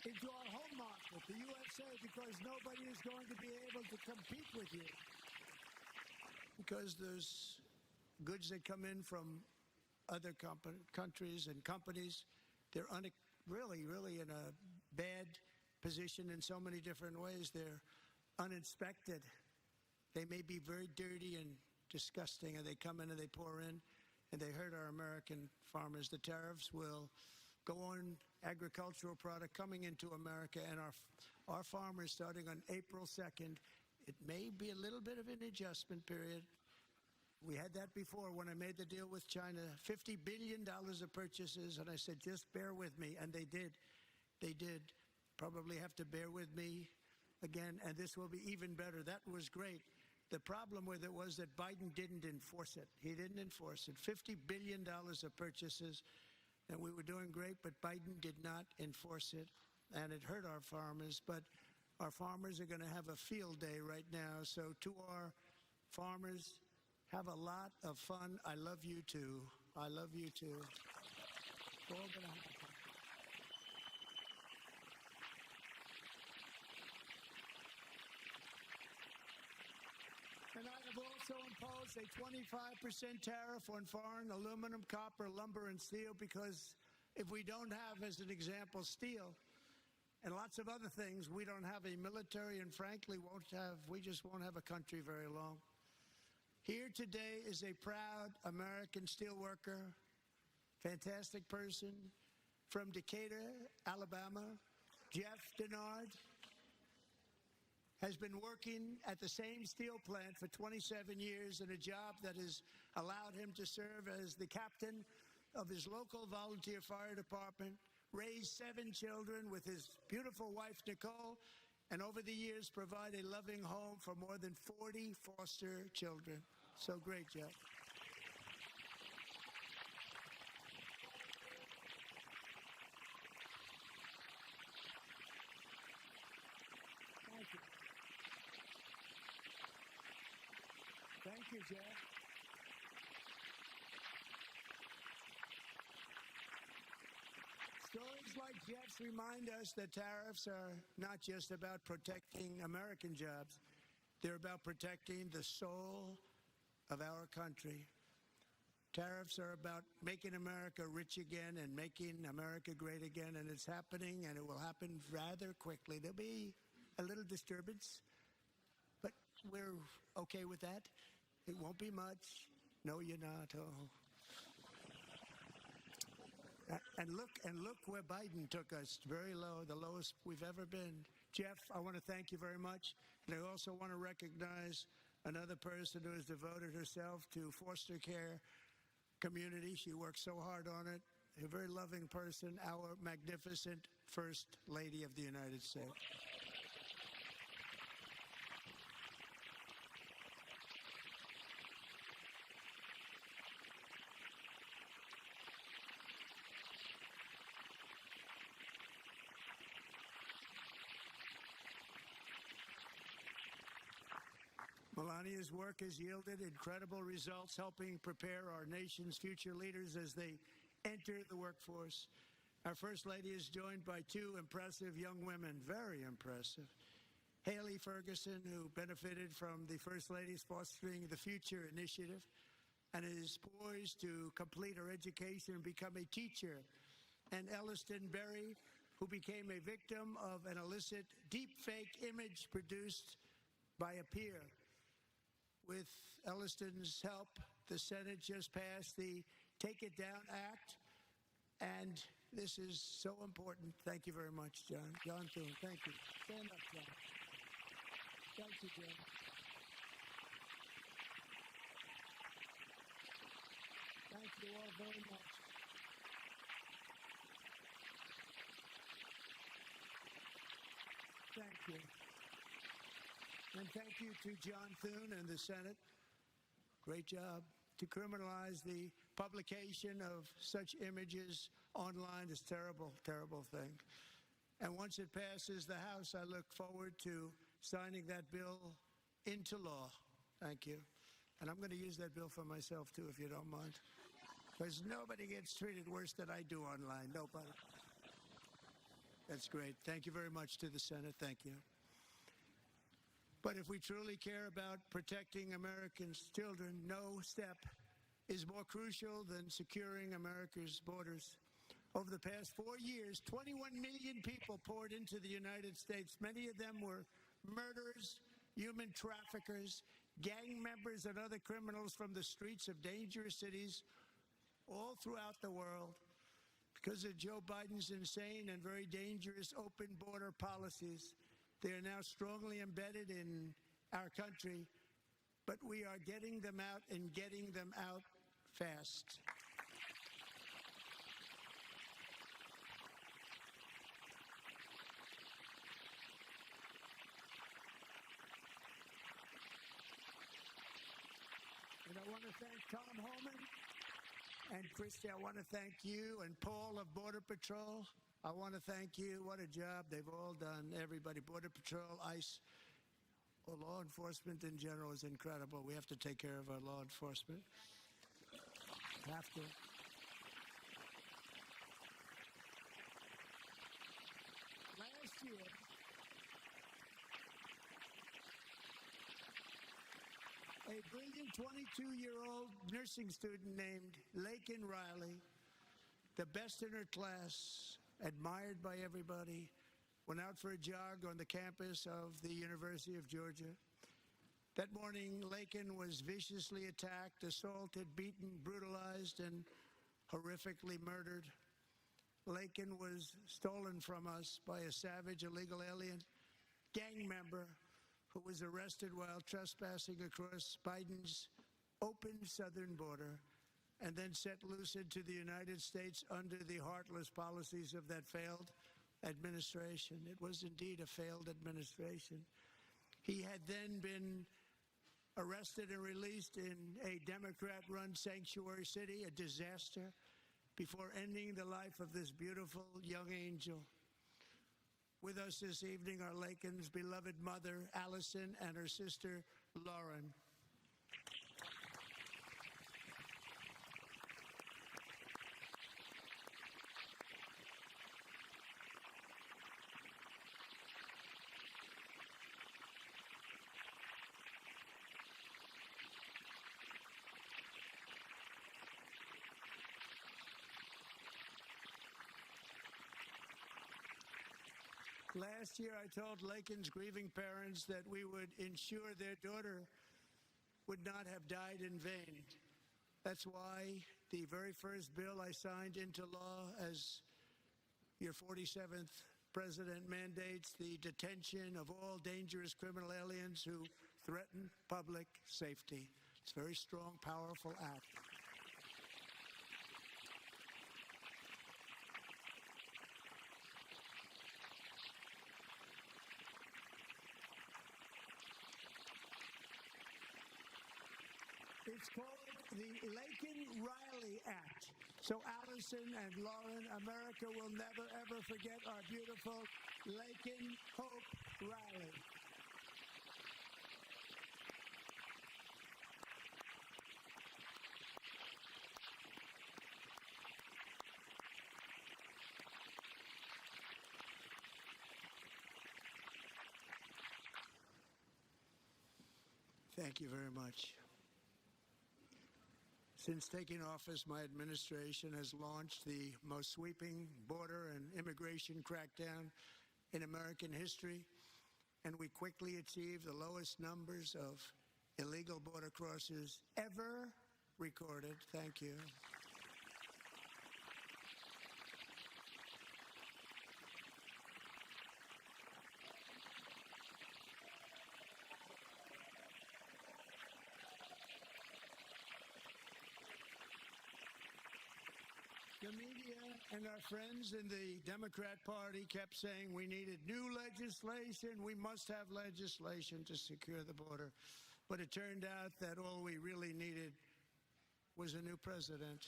into our home market, the USA, because nobody is going to be able to compete with you. because those goods that come in from other countries and companies, they're really, really in a bad position in so many different ways. They're uninspected. They may be very dirty and disgusting, and they come in and they pour in, and they hurt our American farmers. The tariffs will go on agricultural product coming into America, and our farmers, starting on April 2nd, it may be a little bit of an adjustment period. We had that before when I made the deal with China, $50 billion of purchases, and I said, just bear with me, and they did. They did. Probably have to bear with me again, and this will be even better. That was great. The problem with it was that Biden didn't enforce it. He didn't enforce it. $50 billion of purchases, and we were doing great, but Biden did not enforce it, and it hurt our farmers. But our farmers are going to have a field day right now. So to our farmers, have a lot of fun. I love you too. I love you too. We're all gonna have fun. And I have also imposed a 25% tariff on foreign aluminum, copper, lumber, and steel, because if we don't have, as an example, steel and lots of other things, we don't have a military, and frankly, we just won't have a country very long. Here today is a proud American steelworker, fantastic person from Decatur, Alabama. Jeff Denard has been working at the same steel plant for 27 years in a job that has allowed him to serve as the captain of his local volunteer fire department, raise 7 children with his beautiful wife, Nicole, and over the years provide a loving home for more than 40 foster children. So great, Jeff. Thank you. Thank you, Jeff. Stories like Jeff's remind us that tariffs are not just about protecting American jobs. They're about protecting the soul of our country. Tariffs are about making America rich again and making America great again, and it's happening, and it will happen rather quickly. There'll be a little disturbance, but we're okay with that. It won't be much. No, you're not. Oh. And look where Biden took us, very low, the lowest we've ever been. Jeff, I want to thank you very much. And I also want to recognize another person who has devoted herself to foster care community. She works so hard on it. A very loving person, our magnificent First Lady of the United States. Melania's work has yielded incredible results, helping prepare our nation's future leaders as they enter the workforce. Our First Lady is joined by 2 impressive young women, very impressive. Haley Ferguson, who benefited from the First Lady's Fostering the Future initiative and is poised to complete her education and become a teacher. And Elliston Berry, who became a victim of an illicit deepfake image produced by a peer. With Elliston's help, the Senate just passed the Take It Down Act, and this is so important. Thank you very much, John. John Thune, thank you. Stand up, John. Thank you, John. Thank you all very much. Thank you. And thank you to John Thune and the Senate. Great job. To criminalize the publication of such images online is a terrible, terrible thing. And once it passes the House, I look forward to signing that bill into law. Thank you. And I'm going to use that bill for myself, too, if you don't mind. Because nobody gets treated worse than I do online. Nobody. That's great. Thank you very much to the Senate. Thank you. But if we truly care about protecting Americans' children, no step is more crucial than securing America's borders. Over the past 4 years, 21 million people poured into the United States. Many of them were murderers, human traffickers, gang members, and other criminals from the streets of dangerous cities all throughout the world. Because of Joe Biden's insane and very dangerous open border policies, they are now strongly embedded in our country, but we are getting them out and getting them out fast. And I want to thank Tom Holman and Christy. I want to thank you and Paul of Border Patrol. I want to thank you. What a job they've all done. Everybody, Border Patrol, ICE, well, law enforcement in general is incredible. We have to take care of our law enforcement. Have to. Last year, a brilliant 22-year-old nursing student named Laken Riley, the best in her class, admired by everybody, went out for a jog on the campus of the University of Georgia. That morning, Laken was viciously attacked, assaulted, beaten, brutalized, and horrifically murdered. Laken was stolen from us by a savage illegal alien gang member who was arrested while trespassing across Biden's open southern border and then set loose into the United States under the heartless policies of that failed administration. It was indeed a failed administration. He had then been arrested and released in a Democrat-run sanctuary city, a disaster, before ending the life of this beautiful young angel. With us this evening are Laken's beloved mother, Allison, and her sister, Lauren. Last year, I told Laken's grieving parents that we would ensure their daughter would not have died in vain. That's why the very first bill I signed into law as your 47th president mandates the detention of all dangerous criminal aliens who threaten public safety. It's a very strong, powerful act. It's called the Laken-Riley Act. So Allison and Lauren, America will never, ever forget our beautiful Laken Hope Riley. Thank you very much. Since taking office, my administration has launched the most sweeping border and immigration crackdown in American history, and we quickly achieved the lowest numbers of illegal border crossers ever recorded. Thank you. The media and our friends in the Democrat Party kept saying we needed new legislation. We must have legislation to secure the border. But it turned out that all we really needed was a new president.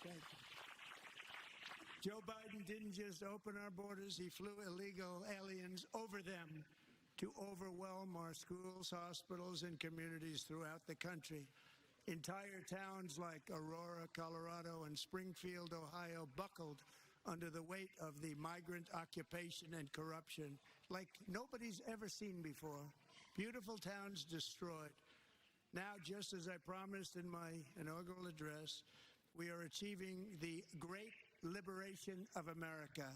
Thank you. Joe Biden didn't just open our borders, he flew illegal aliens over them to overwhelm our schools, hospitals, and communities throughout the country. Entire towns like Aurora, Colorado, and Springfield, Ohio, buckled under the weight of the migrant occupation and corruption like nobody's ever seen before. Beautiful towns destroyed. Now, just as I promised in my inaugural address, we are achieving the great liberation of America.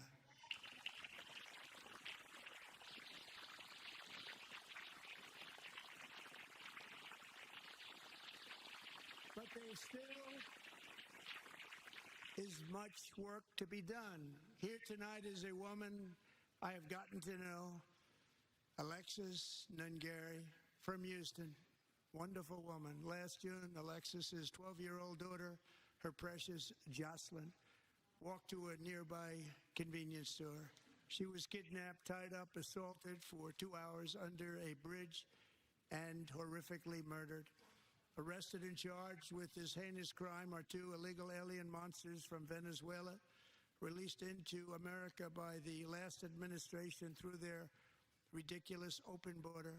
But there still is much work to be done. Here tonight is a woman I have gotten to know, Alexis Nungary from Houston. Wonderful woman. Last June, Alexis's 12-year-old daughter, her precious Jocelyn, walked to a nearby convenience store. She was kidnapped, tied up, assaulted for 2 hours under a bridge, and horrifically murdered. Arrested and charged with this heinous crime are 2 illegal alien monsters from Venezuela, released into America by the last administration through their ridiculous open border.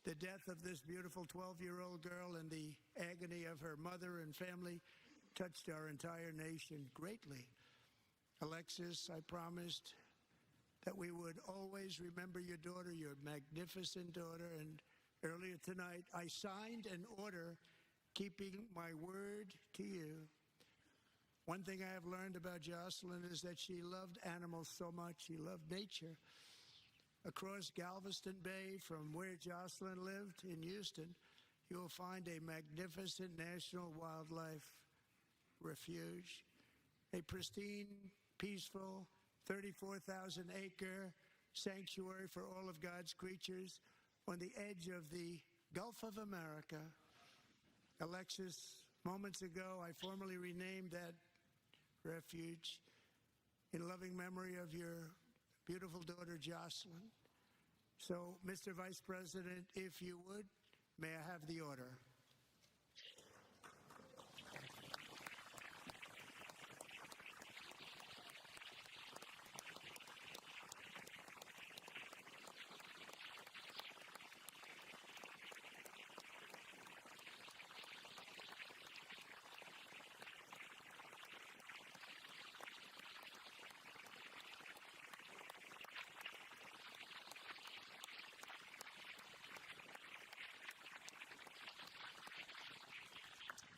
The death of this beautiful 12-year-old girl and the agony of her mother and family touched our entire nation greatly. Alexis, I promised that we would always remember your daughter, your magnificent daughter, and earlier tonight I signed an order keeping my word to you. One thing I have learned about Jocelyn is that she loved animals so much. She loved nature. Across Galveston Bay, from where Jocelyn lived in Houston, you will find a magnificent national wildlife refuge, a pristine, peaceful, 34,000-acre sanctuary for all of God's creatures on the edge of the Gulf of America. Alexis, moments ago, I formally renamed that refuge in loving memory of your beautiful daughter, Jocelyn. So, Mr. Vice President, if you would, may I have the order?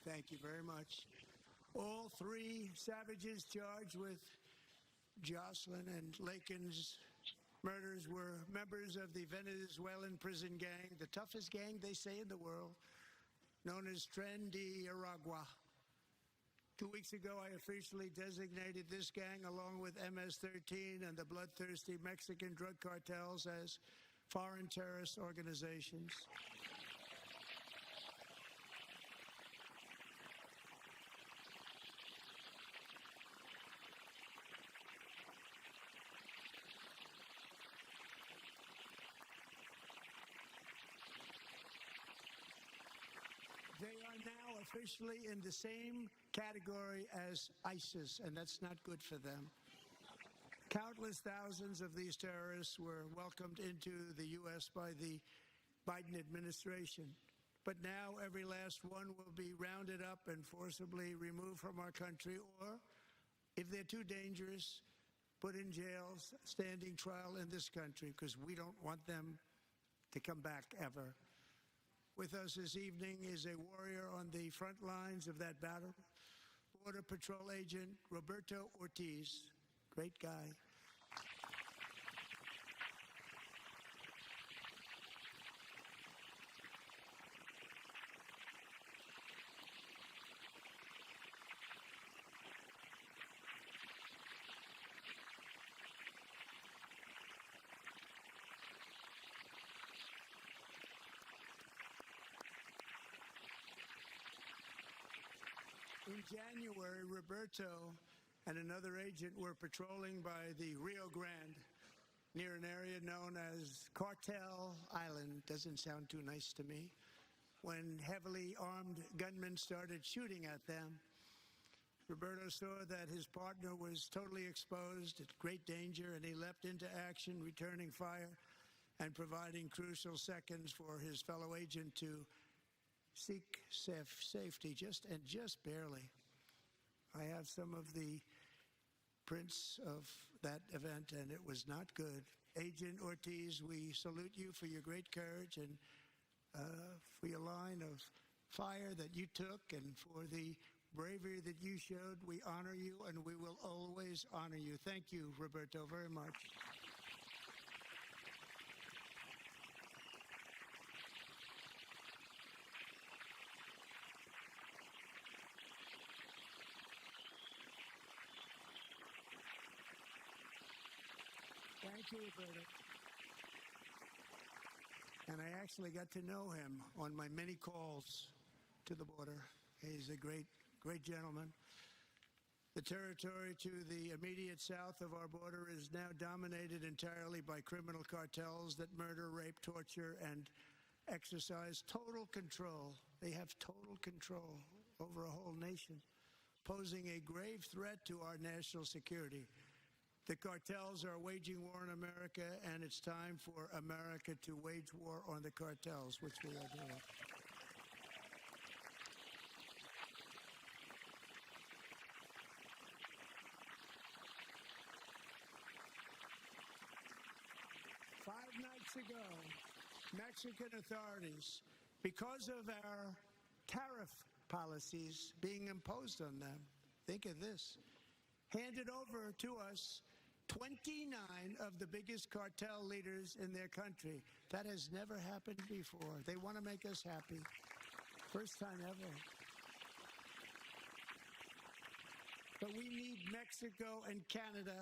Thank you very much. All 3 savages charged with Jocelyn and Lakin's murders were members of the Venezuelan prison gang, the toughest gang, they say, in the world, known as Tren de Aragua. 2 weeks ago, I officially designated this gang, along with MS-13 and the bloodthirsty Mexican drug cartels, as foreign terrorist organizations. They are now officially in the same category as ISIS, and that's not good for them. Countless thousands of these terrorists were welcomed into the U.S. by the Biden administration. But now every last one will be rounded up and forcibly removed from our country, or, if they're too dangerous, put in jails, standing trial in this country, because we don't want them to come back ever. With us this evening is a warrior on the front lines of that battle, Border Patrol Agent Roberto Ortiz. Great guy. In January, Roberto and another agent were patrolling by the Rio Grande, near an area known as Cartel Island. Doesn't sound too nice to me. When heavily armed gunmen started shooting at them. Roberto saw that his partner was totally exposed, at great danger, and he leapt into action, returning fire and providing crucial seconds for his fellow agent to seek safety, just barely. I have some of the prints of that event, and it was not good. Agent Ortiz, we salute you for your great courage and for your line of fire that you took and for the bravery that you showed. We honor you, and we will always honor you. Thank you, Roberto, very much. Thank you, Roberto. And I actually got to know him on my many calls to the border. He's a great gentleman. The territory to the immediate south of our border is now dominated entirely by criminal cartels that murder, rape, torture, and exercise total control. They have total control over a whole nation, posing a grave threat to our national security. The cartels are waging war in America, and it's time for America to wage war on the cartels, which we are doing. Five nights ago, Mexican authorities, because of our tariff policies being imposed on them, think of this, handed over to us 29 of the biggest cartel leaders in their country. That has never happened before. They want to make us happy. First time ever. But we need Mexico and Canada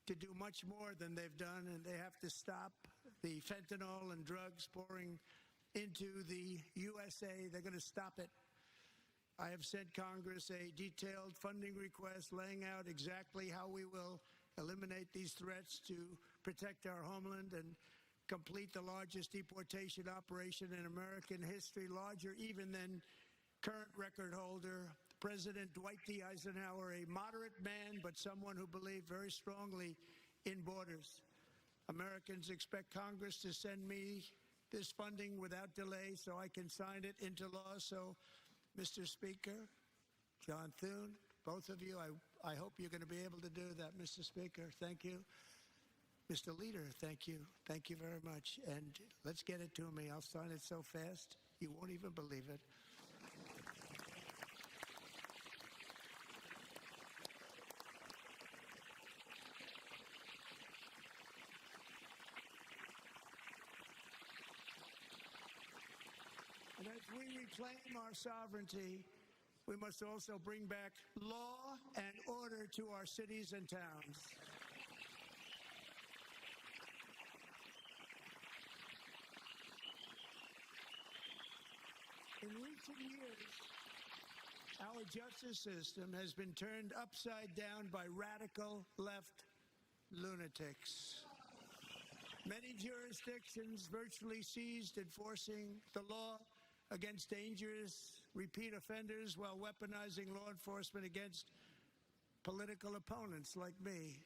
to do much more than they've done, and they have to stop the fentanyl and drugs pouring into the USA. They're going to stop it. I have sent Congress a detailed funding request laying out exactly how we will eliminate these threats to protect our homeland and complete the largest deportation operation in American history, larger even than current record holder President Dwight D. Eisenhower, a moderate man, but someone who believed very strongly in borders. Americans expect Congress to send me this funding without delay so I can sign it into law. So, Mr. Speaker, John Thune, both of you, I hope you're going to be able to do that, Mr. Speaker. Thank you. Mr. Leader, thank you. Thank you very much. And let's get it to me. I'll sign it so fast, you won't even believe it. And as we reclaim our sovereignty, we must also bring back law and order to our cities and towns. In recent years, our justice system has been turned upside down by radical left lunatics. Many jurisdictions virtually ceased enforcing the law against dangerous repeat offenders while weaponizing law enforcement against political opponents like me.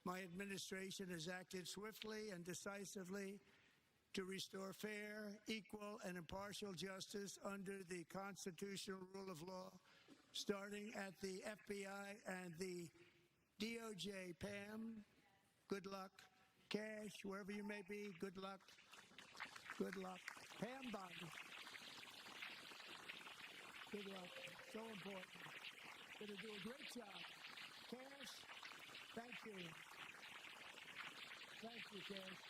My administration has acted swiftly and decisively to restore fair, equal, and impartial justice under the constitutional rule of law, starting at the FBI and the DOJ. Pam, good luck. Cash, wherever you may be, good luck. Good luck. Pam Biden. Good luck. So important. Going to do a great job. Cash, thank you. Thank you, Cash.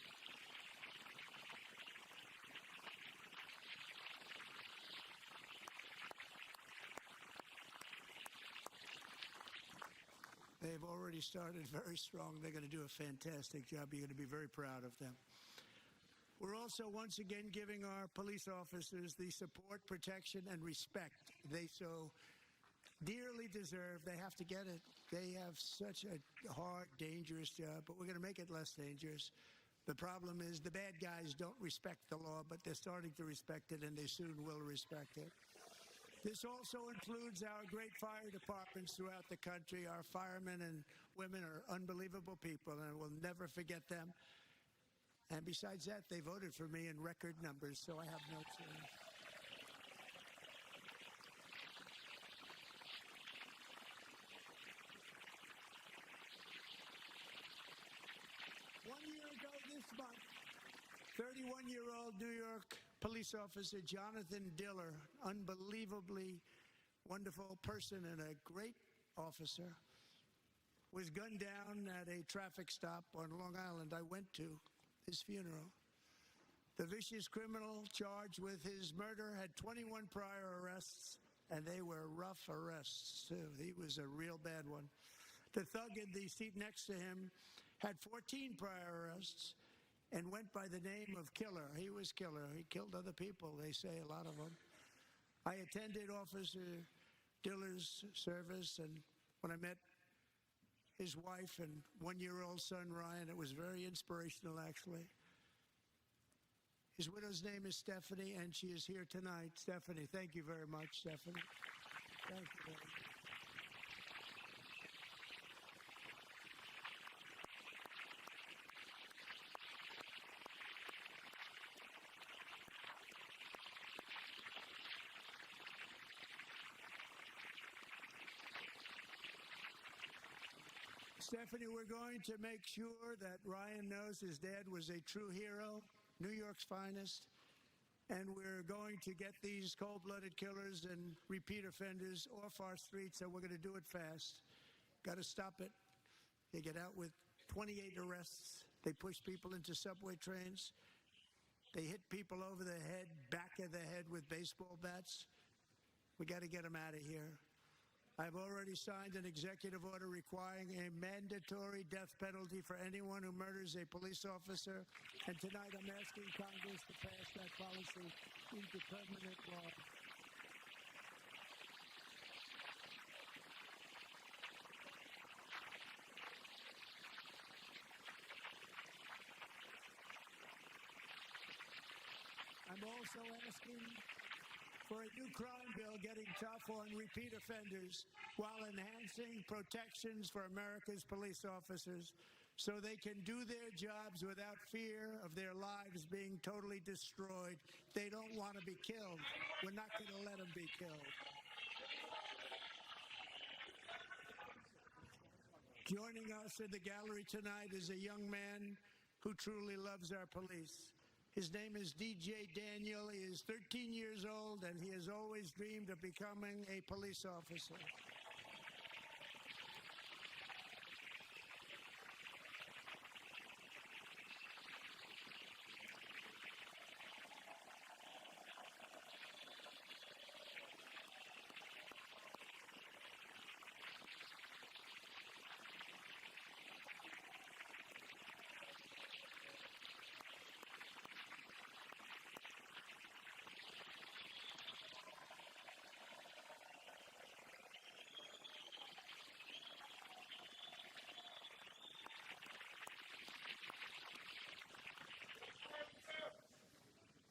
They've already started very strong. They're going to do a fantastic job. You're going to be very proud of them. We're also once again giving our police officers the support, protection, and respect they so dearly deserve. They have to get it. They have such a hard, dangerous job, but we're going to make it less dangerous. The problem is the bad guys don't respect the law, but they're starting to respect it, and they soon will respect it. This also includes our great fire departments throughout the country. Our firemen and women are unbelievable people, and we'll never forget them. And besides that, they voted for me in record numbers, so I have no choice. One year ago this month, 31-year-old New York police officer Jonathan Diller, unbelievably wonderful person and a great officer, was gunned down at a traffic stop on Long Island. I went to his funeral. The vicious criminal charged with his murder had 21 prior arrests, and they were rough arrests, too. He was a real bad one. The thug in the seat next to him had 14 prior arrests and went by the name of Killer. He was Killer. He killed other people, they say, a lot of them. I attended Officer Diller's service, and when I met his wife and one-year-old son, Ryan, it was very inspirational, actually. His widow's name is Stephanie, and she is here tonight. Stephanie, thank you very much, Stephanie. Thank you very much. Stephanie, we're going to make sure that Ryan knows his dad was a true hero, New York's finest, and we're going to get these cold-blooded killers and repeat offenders off our streets, and we're going to do it fast. Got to stop it. They get out with 28 arrests. They push people into subway trains. They hit people over the head, back of the head with baseball bats. We got to get them out of here. I've already signed an executive order requiring a mandatory death penalty for anyone who murders a police officer. And tonight I'm asking Congress to pass that policy into permanent law. I'm also asking for a new crime bill getting tough on repeat offenders while enhancing protections for America's police officers so they can do their jobs without fear of their lives being totally destroyed. They don't want to be killed. We're not going to let them be killed. Joining us in the gallery tonight is a young man who truly loves our police. His name is DJ Daniel. He is 13 years old, and he has always dreamed of becoming a police officer.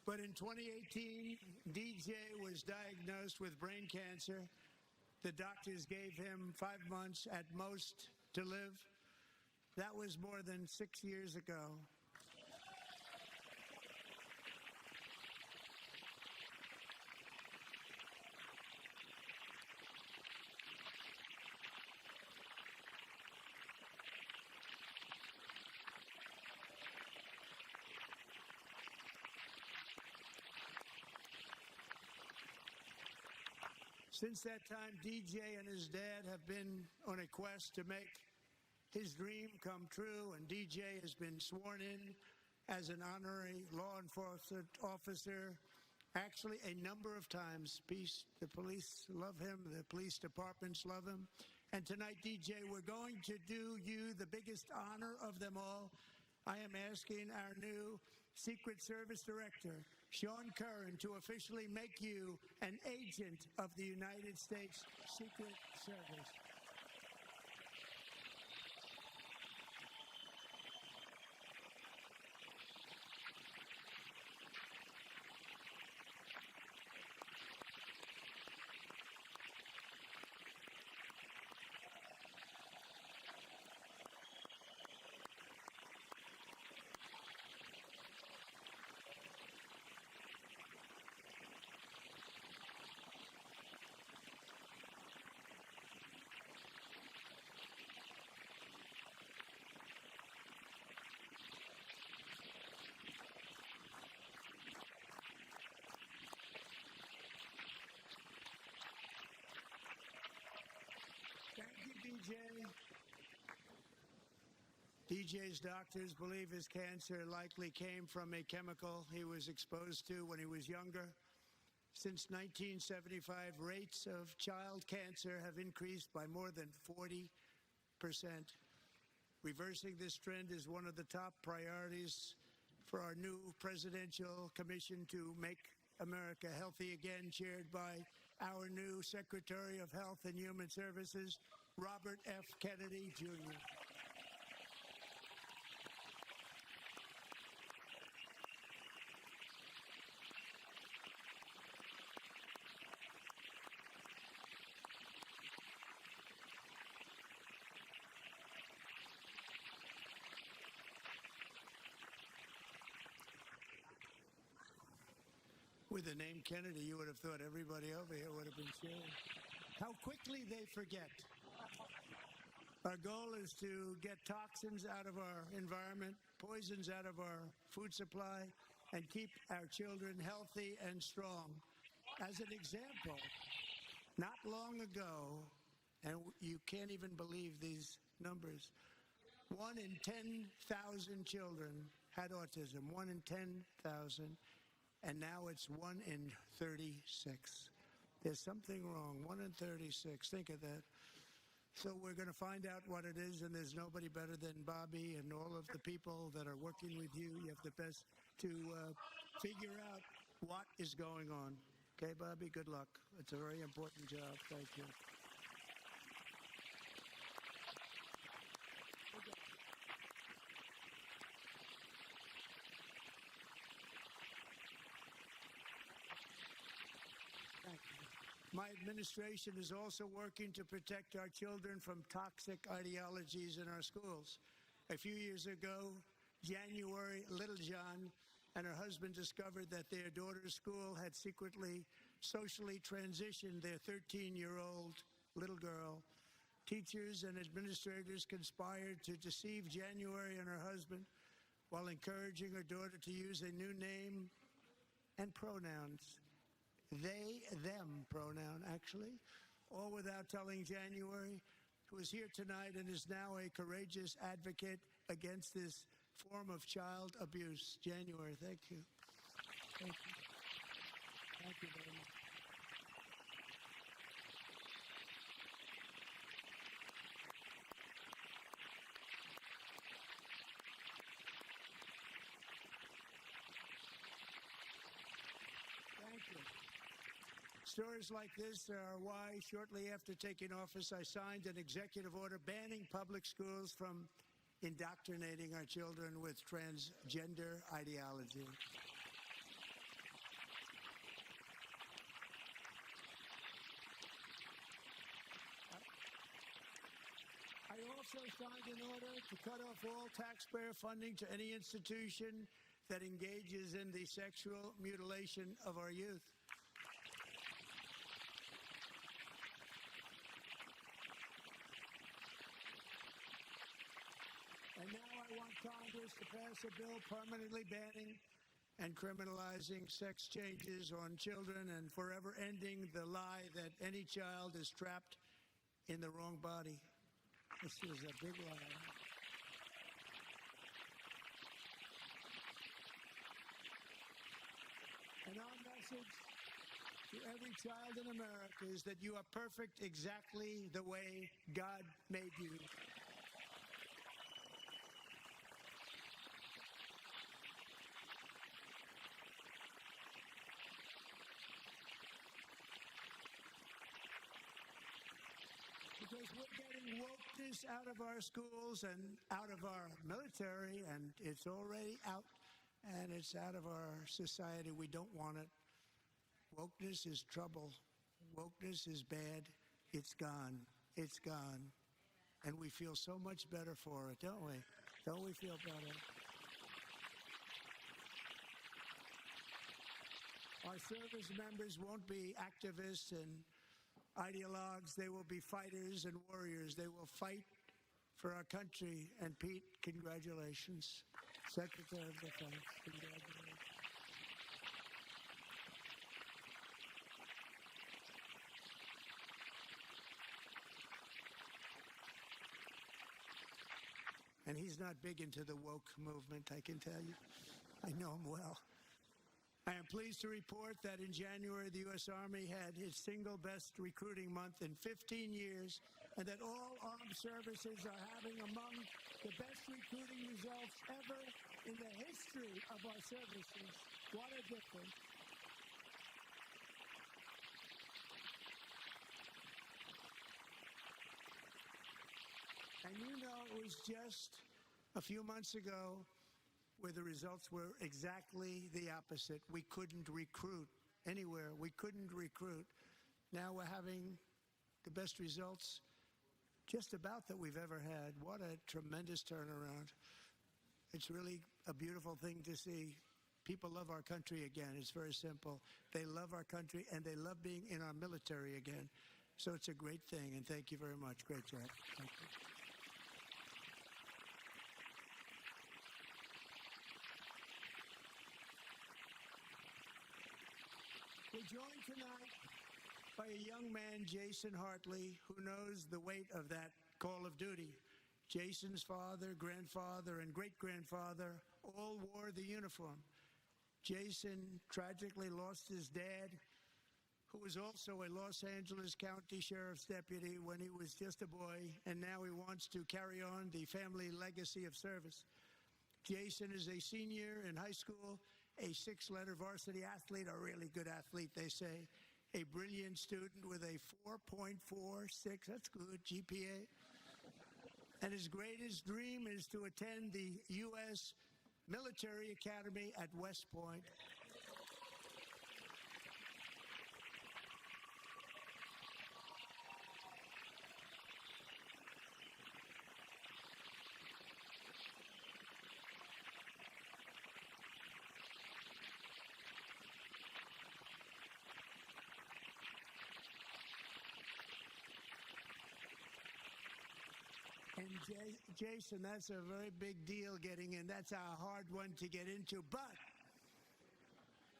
But in 2018, DJ was diagnosed with brain cancer. The doctors gave him 5 months at most to live. That was more than 6 years ago. Since that time, DJ and his dad have been on a quest to make his dream come true, and DJ has been sworn in as an honorary law enforcement officer, actually a number of times. The police love him, the police departments love him. And tonight, DJ, we're going to do you the biggest honor of them all. I am asking our new Secret Service Director, Sean Curran, to officially make you an agent of the United States Secret Service. DJ's doctors believe his cancer likely came from a chemical he was exposed to when he was younger. Since 1975, rates of child cancer have increased by more than 40%. Reversing this trend is one of the top priorities for our new presidential commission to make America healthy again, chaired by our new Secretary of Health and Human Services, Robert F. Kennedy, Jr. With the name Kennedy, you would have thought everybody over here would have been sharing. How quickly they forget. Our goal is to get toxins out of our environment, poisons out of our food supply, and keep our children healthy and strong. As an example, not long ago, and you can't even believe these numbers, 1 in 10,000 children had autism, 1 in 10,000. And now it's 1 in 36. There's something wrong. 1 in 36. Think of that. So we're going to find out what it is, and there's nobody better than Bobby and all of the people that are working with you. You have the best to figure out what is going on. Okay, Bobby, good luck. It's a very important job. Thank you. My administration is also working to protect our children from toxic ideologies in our schools. A few years ago, January, Littlejohn and her husband discovered that their daughter's school had secretly socially transitioned their 13-year-old little girl. Teachers and administrators conspired to deceive January and her husband while encouraging her daughter to use a new name and pronouns. They, them pronoun, actually, all without telling January, who is here tonight and is now a courageous advocate against this form of child abuse. January, thank you. Thank you. Thank you very much. Thank you. Stories like this are why, shortly after taking office, I signed an executive order banning public schools from indoctrinating our children with transgender ideology. I also signed an order to cut off all taxpayer funding to any institution that engages in the sexual mutilation of our youth. And now I want Congress to pass a bill permanently banning and criminalizing sex changes on children and forever ending the lie that any child is trapped in the wrong body. This is a big lie. And our message to every child in America is that you are perfect exactly the way God made you. Because we're getting wokeness out of our schools and out of our military, and it's already out, and it's out of our society. We don't want it. Wokeness is trouble. Wokeness is bad. It's gone. It's gone. And we feel so much better for it, don't we? Don't we feel better? Our service members won't be activists and ideologues. They will be fighters and warriors. They will fight for our country. And Pete, congratulations. Secretary of Defense, congratulations. And he's not big into the woke movement, I can tell you. I know him well. I am pleased to report that in January, the U.S. Army had its single best recruiting month in 15 years, and that all armed services are having among the best recruiting results ever in the history of our services. What a difference. And you know, it was just a few months ago where the results were exactly the opposite. We couldn't recruit anywhere. We couldn't recruit. Now we're having the best results just about that we've ever had. What a tremendous turnaround. It's really a beautiful thing to see. People love our country again. It's very simple. They love our country, and they love being in our military again. So it's a great thing, and thank you very much. Great job. Thank you. We're joined tonight by a young man, Jason Hartley, who knows the weight of that call of duty. Jason's father, grandfather, and great-grandfather all wore the uniform. Jason tragically lost his dad, who was also a Los Angeles County Sheriff's deputy when he was just a boy, and now he wants to carry on the family legacy of service. Jason is a senior in high school, a six-letter varsity athlete, a really good athlete, they say, a brilliant student with a 4.46, that's good, GPA. And his greatest dream is to attend the U.S. Military Academy at West Point. And Jason, that's a very big deal getting in. That's a hard one to get into. But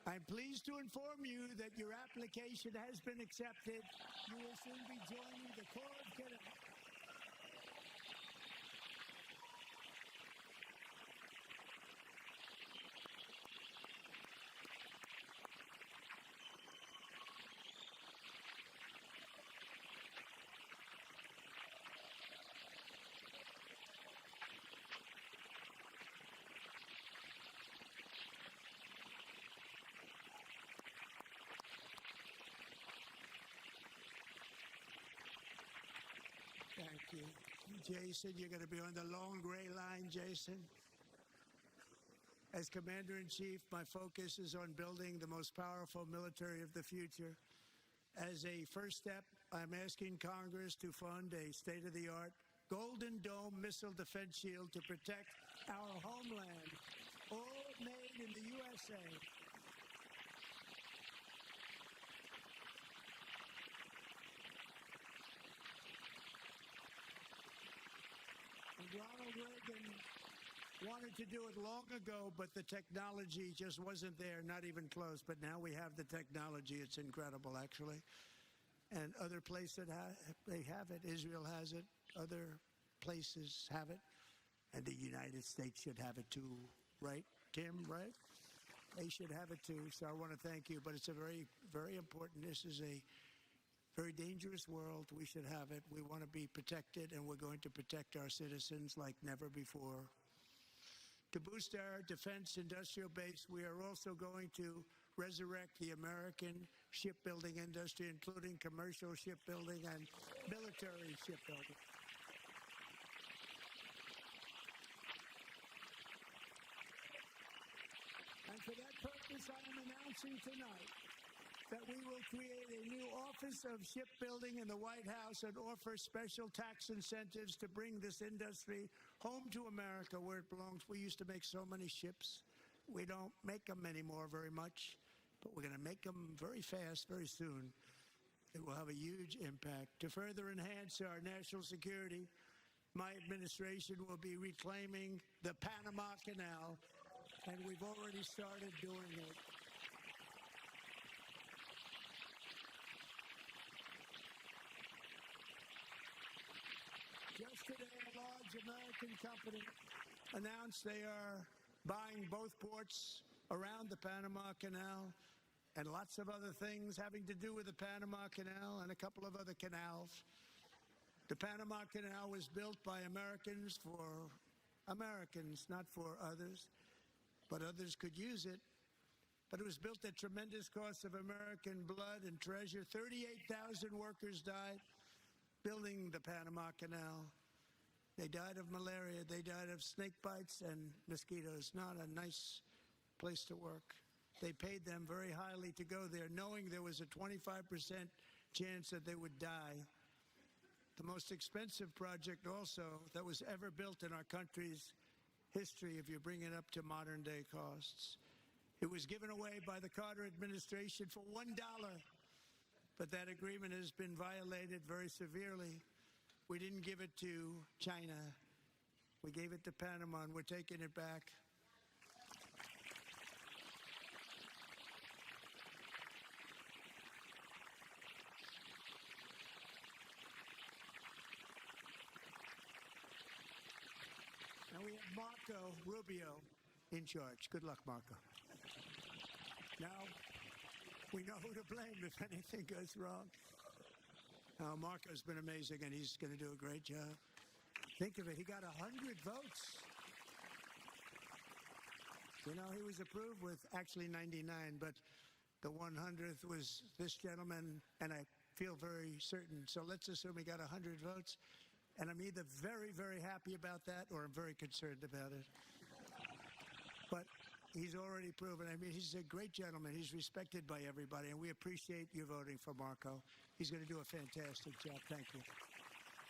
I'm pleased to inform you that your application has been accepted. You will soon be joining the Corps of Cadets. Thank you. Jason, you're going to be on the long gray line, Jason. As Commander-in-Chief, my focus is on building the most powerful military of the future. As a first step, I'm asking Congress to fund a state-of-the-art Golden Dome missile defense shield to protect our homeland, all made in the USA. Ronald Reagan wanted to do it long ago, but the technology just wasn't there, not even close. But now we have the technology. It's incredible, actually. And other places they have it. Israel has it. Other places have it. And the United States should have it too, right, Tim, right? They should have it too. So I want to thank you. But it's a very, very important. This is a very dangerous world. We should have it. We want to be protected, and we're going to protect our citizens like never before. To boost our defense industrial base, we are also going to resurrect the American shipbuilding industry, including commercial shipbuilding and military shipbuilding. And for that purpose, I am announcing tonight that we will create a new Office of Shipbuilding in the White House and offer special tax incentives to bring this industry home to America where it belongs. We used to make so many ships. We don't make them anymore very much, but we're going to make them very fast, very soon. It will have a huge impact. To further enhance our national security, my administration will be reclaiming the Panama Canal, and we've already started doing it. Just today, a large large American company announced they are buying both ports around the Panama Canal and lots of other things having to do with the Panama Canal and a couple of other canals. The Panama Canal was built by Americans for Americans, not for others, but others could use it. But it was built at tremendous cost of American blood and treasure. 38,000 workers died building the Panama Canal. They died of malaria. They died of snake bites and mosquitoes. Not a nice place to work. They paid them very highly to go there, knowing there was a 25% chance that they would die. The most expensive project also that was ever built in our country's history, if you bring it up to modern day costs. It was given away by the Carter administration for $1, but that agreement has been violated very severely. We didn't give it to China. We gave it to Panama, and we're taking it back. Now we have Marco Rubio in charge. Good luck, Marco. Now, we know who to blame if anything goes wrong. Marco's been amazing, and he's going to do a great job. Think of it. He got 100 votes. You know, he was approved with actually 99, but the 100th was this gentleman, and I feel very certain. So let's assume he got 100 votes, and I'm either very, very happy about that or I'm very concerned about it. But he's already proven. I mean, he's a great gentleman. He's respected by everybody, and we appreciate you voting for Marco. He's going to do a fantastic job. Thank you.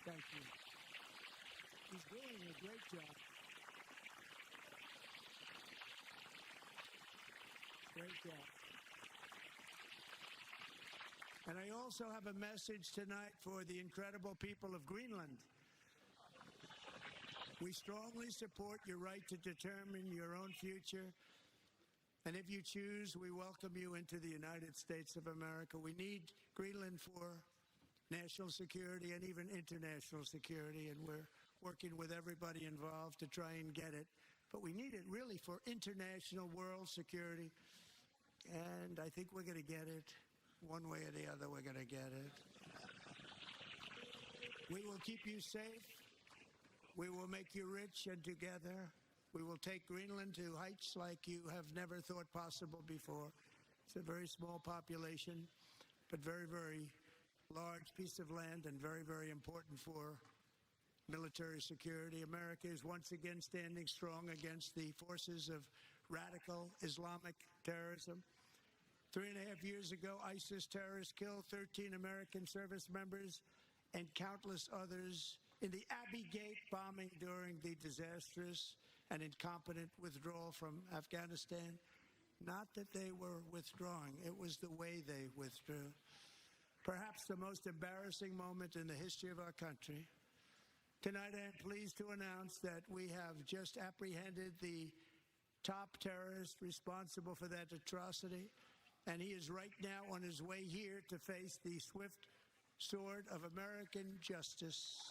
Thank you. He's doing a great job. Great job. And I also have a message tonight for the incredible people of Greenland. We strongly support your right to determine your own future. And if you choose, we welcome you into the United States of America. We need Greenland for national security and even international security, and we're working with everybody involved to try and get it. But we need it really for international world security, and I think we're going to get it. One way or the other, we're going to get it. We will keep you safe. We will make you rich, and together we will take Greenland to heights like you have never thought possible before. It's a very small population, but very, very large piece of land and very, very important for military security. America is once again standing strong against the forces of radical Islamic terrorism. 3.5 years ago, ISIS terrorists killed 13 American service members and countless others in the Abbey Gate bombing during the disastrous and incompetent withdrawal from Afghanistan. Not that they were withdrawing, it was the way they withdrew. Perhaps the most embarrassing moment in the history of our country. Tonight I am pleased to announce that we have just apprehended the top terrorist responsible for that atrocity, and he is right now on his way here to face the swift sword of American justice.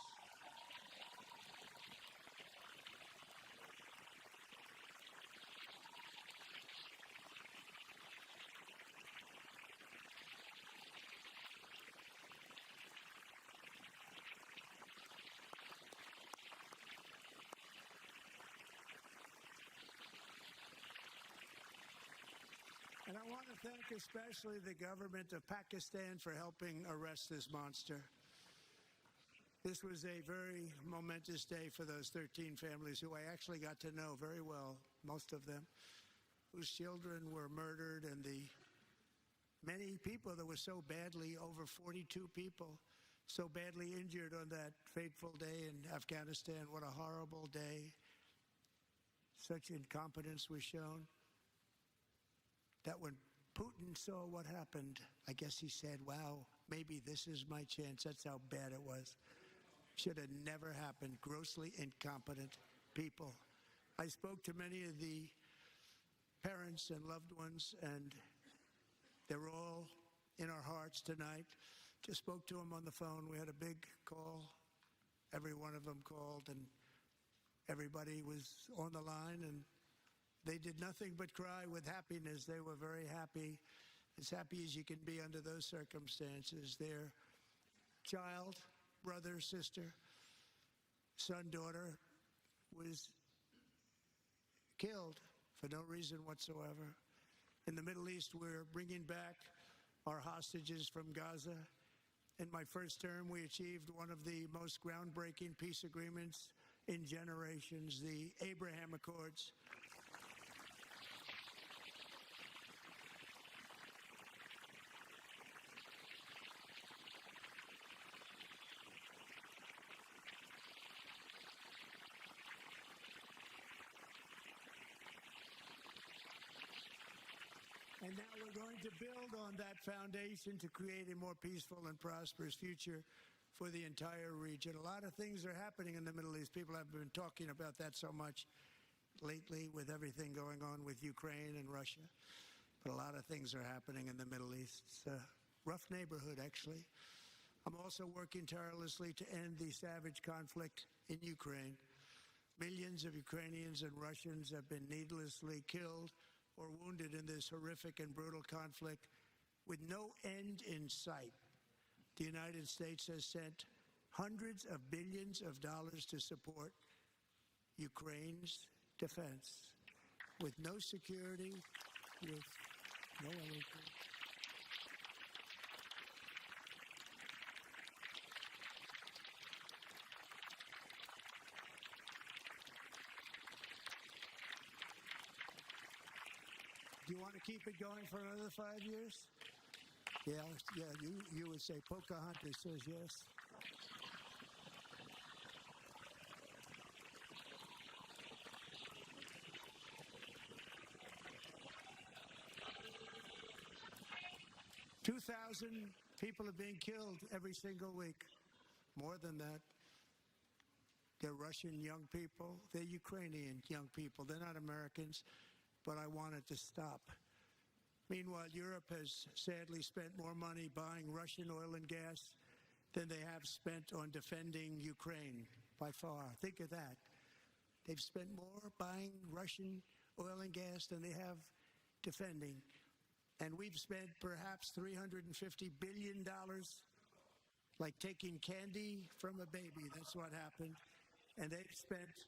And I want to thank especially the government of Pakistan for helping arrest this monster. This was a very momentous day for those 13 families who I actually got to know very well, most of them, whose children were murdered, and the many people that were so badly, over 42 people, so badly injured on that fateful day in Afghanistan. What a horrible day. Such incompetence was shown. That when Putin saw what happened, I guess he said, wow, maybe this is my chance. That's how bad it was. Should have never happened. Grossly incompetent people. I spoke to many of the parents and loved ones, and they're all in our hearts tonight. Just spoke to them on the phone. We had a big call. Every one of them called and Everybody was on the line, and they did nothing but cry with happiness. They were very happy, as happy as you can be under those circumstances. Their child, brother, sister, son, daughter was killed for no reason whatsoever. In the Middle East, we're bringing back our hostages from Gaza. In my first term, we achieved one of the most groundbreaking peace agreements in generations, the Abraham Accords. And now we're going to build on that foundation to create a more peaceful and prosperous future for the entire region. A lot of things are happening in the Middle East. People have been talking about that so much lately with everything going on with Ukraine and Russia. But a lot of things are happening in the Middle East. It's a rough neighborhood, actually. I'm also working tirelessly to end the savage conflict in Ukraine. Millions of Ukrainians and Russians have been needlessly killed or wounded in this horrific and brutal conflict with no end in sight. The United States has sent hundreds of billions of dollars to support Ukraine's defense with no security, with no anything. Do you want to keep it going for another 5 years? Yeah, you would say Pocahontas says yes. $2,000 people are being killed every single week. More than that. They're Russian young people. They're Ukrainian young people. They're not Americans. But I want it to stop. Meanwhile, Europe has sadly spent more money buying Russian oil and gas than they have spent on defending Ukraine, by far. Think of that. They've spent more buying Russian oil and gas than they have defending. And we've spent perhaps $350 billion, like taking candy from a baby. That's what happened. And they've spent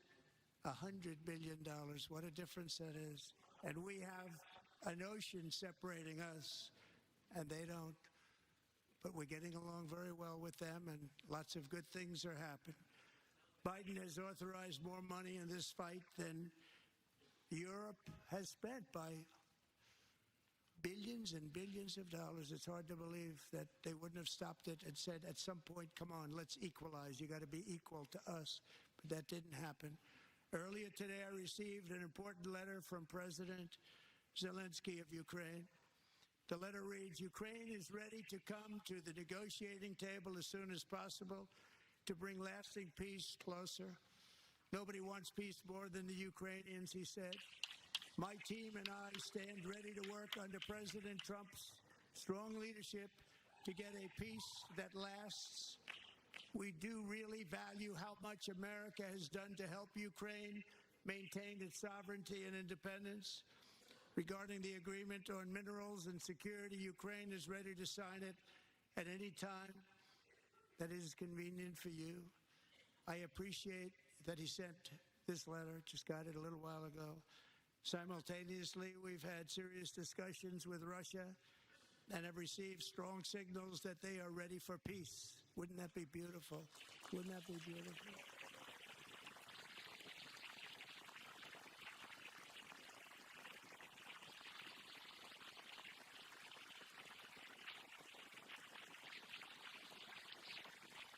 $100 billion. What a difference that is. And we have an ocean separating us, and they don't. But we're getting along very well with them, and lots of good things are happening. Biden has authorized more money in this fight than Europe has spent by billions and billions of dollars. It's hard to believe that they wouldn't have stopped it and said at some point, come on, let's equalize. You got to be equal to us. But that didn't happen. Earlier today, I received an important letter from President Zelensky of Ukraine. The letter reads, Ukraine is ready to come to the negotiating table as soon as possible to bring lasting peace closer. Nobody wants peace more than the Ukrainians, he said. My team and I stand ready to work under President Trump's strong leadership to get a peace that lasts. We do really value how much America has done to help Ukraine maintain its sovereignty and independence. Regarding the agreement on minerals and security, Ukraine is ready to sign it at any time that is convenient for you. I appreciate that he sent this letter, just got it a little while ago. Simultaneously, we've had serious discussions with Russia and have received strong signals that they are ready for peace. Wouldn't that be beautiful? Wouldn't that be beautiful?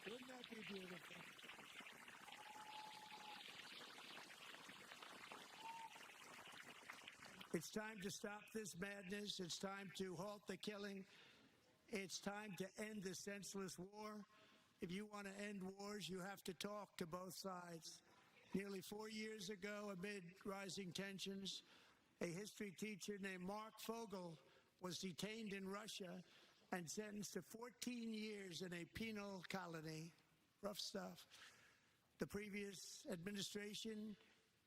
Wouldn't that be beautiful? It's time to stop this madness. It's time to halt the killing. It's time to end this senseless war. If you want to end wars, you have to talk to both sides. Nearly 4 years ago, amid rising tensions, a history teacher named Mark Fogel was detained in Russia and sentenced to 14 years in a penal colony. Rough stuff. The previous administration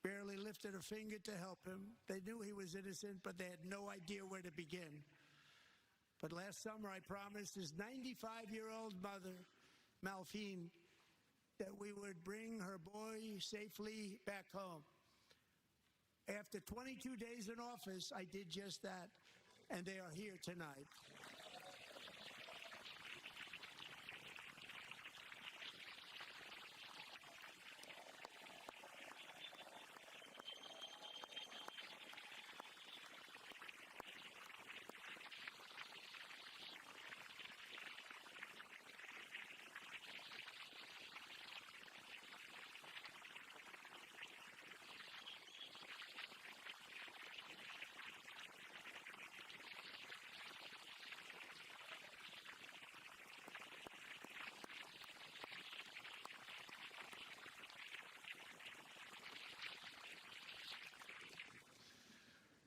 barely lifted a finger to help him. They knew he was innocent, but they had no idea where to begin. But last summer, I promised his 95-year-old mother, Malphine, that we would bring her boy safely back home. After 22 days in office, I did just that, and they are here tonight.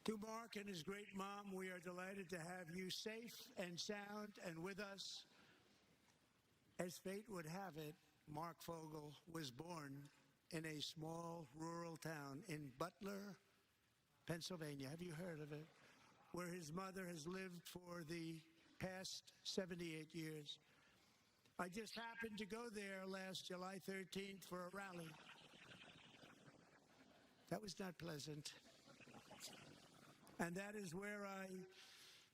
To Mark and his great mom, we are delighted to have you safe and sound and with us. As fate would have it, Mark Fogel was born in a small rural town in Butler, Pennsylvania. Have you heard of it? Where his mother has lived for the past 78 years. I just happened to go there last July 13th for a rally. That was not pleasant. And that is where I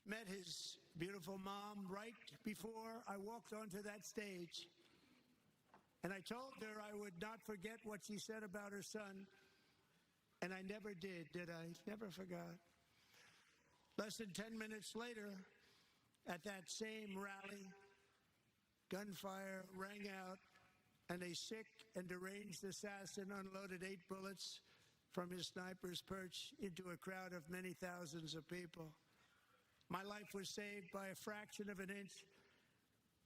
met his beautiful mom right before I walked onto that stage. And I told her I would not forget what she said about her son. And I never did I? Never forgot. Less than 10 minutes later, at that same rally, gunfire rang out, and a sick and deranged assassin unloaded 8 bullets from his sniper's perch into a crowd of many thousands of people. My life was saved by a fraction of an inch,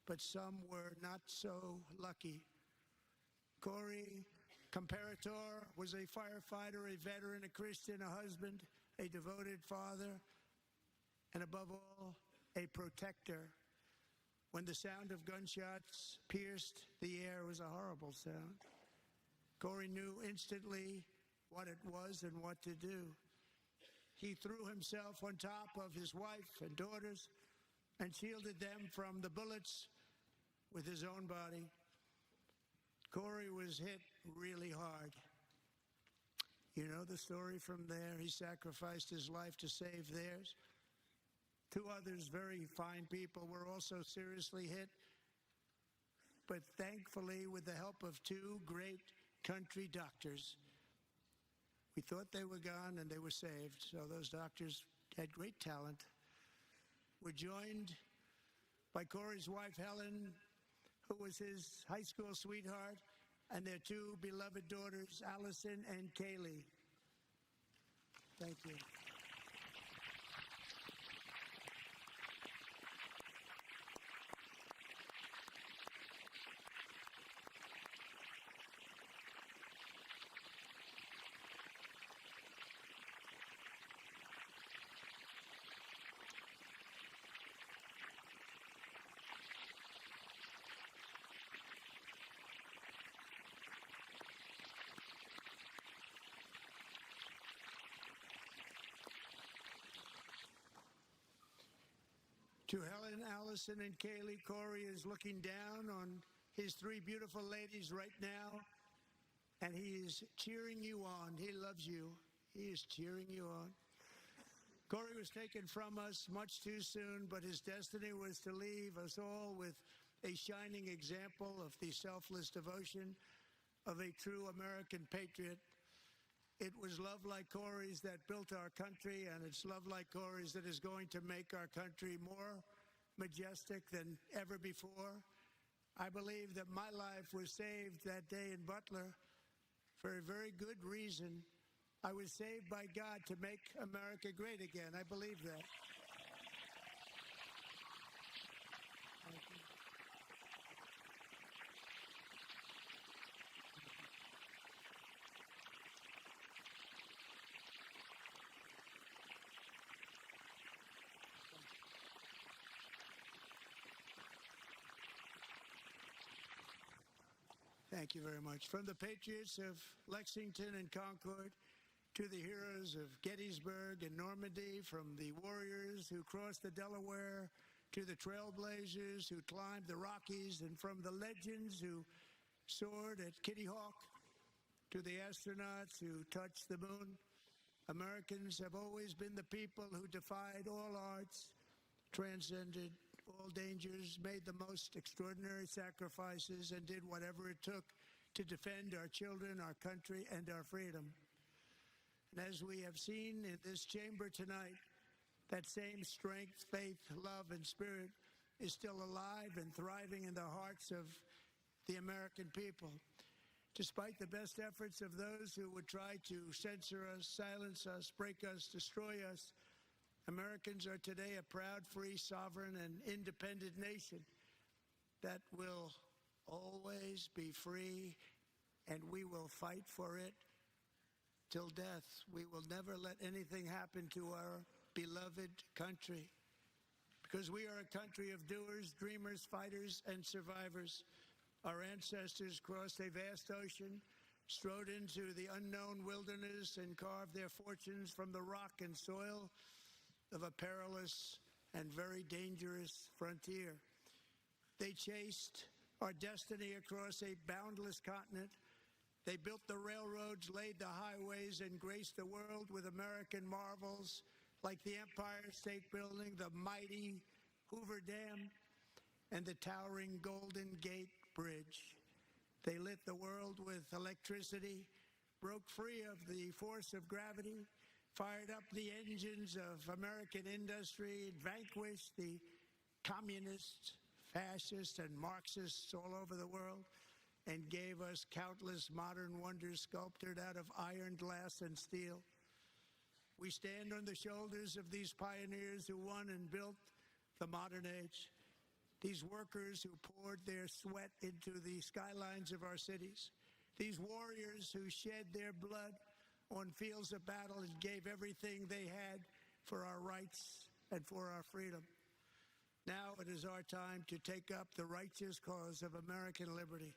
but some were not so lucky. Corey Comparator was a firefighter, a veteran, a Christian, a husband, a devoted father, and above all, a protector. When the sound of gunshots pierced the air, it was a horrible sound. Corey knew instantly what it was and what to do. He threw himself on top of his wife and daughters and shielded them from the bullets with his own body. Corey was hit really hard. You know the story from there. He sacrificed his life to save theirs. 2 others, very fine people, were also seriously hit. But thankfully, with the help of 2 great country doctors, we thought they were gone and they were saved. So those doctors had great talent. We're joined by Corey's wife, Helen, who was his high school sweetheart, and their 2 beloved daughters, Allison and Kaylee. Thank you. To Helen, Allison, and Kaylee, Corey is looking down on his 3 beautiful ladies right now, and he is cheering you on. He loves you. He is cheering you on. Corey was taken from us much too soon, but his destiny was to leave us all with a shining example of the selfless devotion of a true American patriot. It was love like Corey's that built our country, and it's love like Corey's that is going to make our country more majestic than ever before. I believe that my life was saved that day in Butler for a very good reason. I was saved by God to make America great again. I believe that. Thank you. Thank you very much. From the patriots of Lexington and Concord to the heroes of Gettysburg and Normandy, from the warriors who crossed the Delaware to the trailblazers who climbed the Rockies, and from the legends who soared at Kitty Hawk to the astronauts who touched the moon, Americans have always been the people who defied all odds, transcended all dangers, made the most extraordinary sacrifices, and did whatever it took to defend our children, our country, and our freedom. And as we have seen in this chamber tonight, that same strength, faith, love, and spirit is still alive and thriving in the hearts of the American people. Despite the best efforts of those who would try to censor us, silence us, break us, destroy us, Americans are today a proud, free, sovereign, and independent nation that will always be free, and we will fight for it till death. We will never let anything happen to our beloved country, because we are a country of doers, dreamers, fighters, and survivors. Our ancestors crossed a vast ocean, strode into the unknown wilderness, and carved their fortunes from the rock and soil of a perilous and very dangerous frontier. They chased our destiny across a boundless continent. They built the railroads, laid the highways, and graced the world with American marvels like the Empire State Building, the mighty Hoover Dam, and the towering Golden Gate Bridge. They lit the world with electricity, broke free of the force of gravity, fired up the engines of American industry, vanquished the communists, fascists, and Marxists all over the world, and gave us countless modern wonders sculptured out of iron, glass, and steel. We stand on the shoulders of these pioneers who won and built the modern age. These workers who poured their sweat into the skylines of our cities. These warriors who shed their blood on fields of battle and gave everything they had for our rights and for our freedom. Now it is our time to take up the righteous cause of American liberty.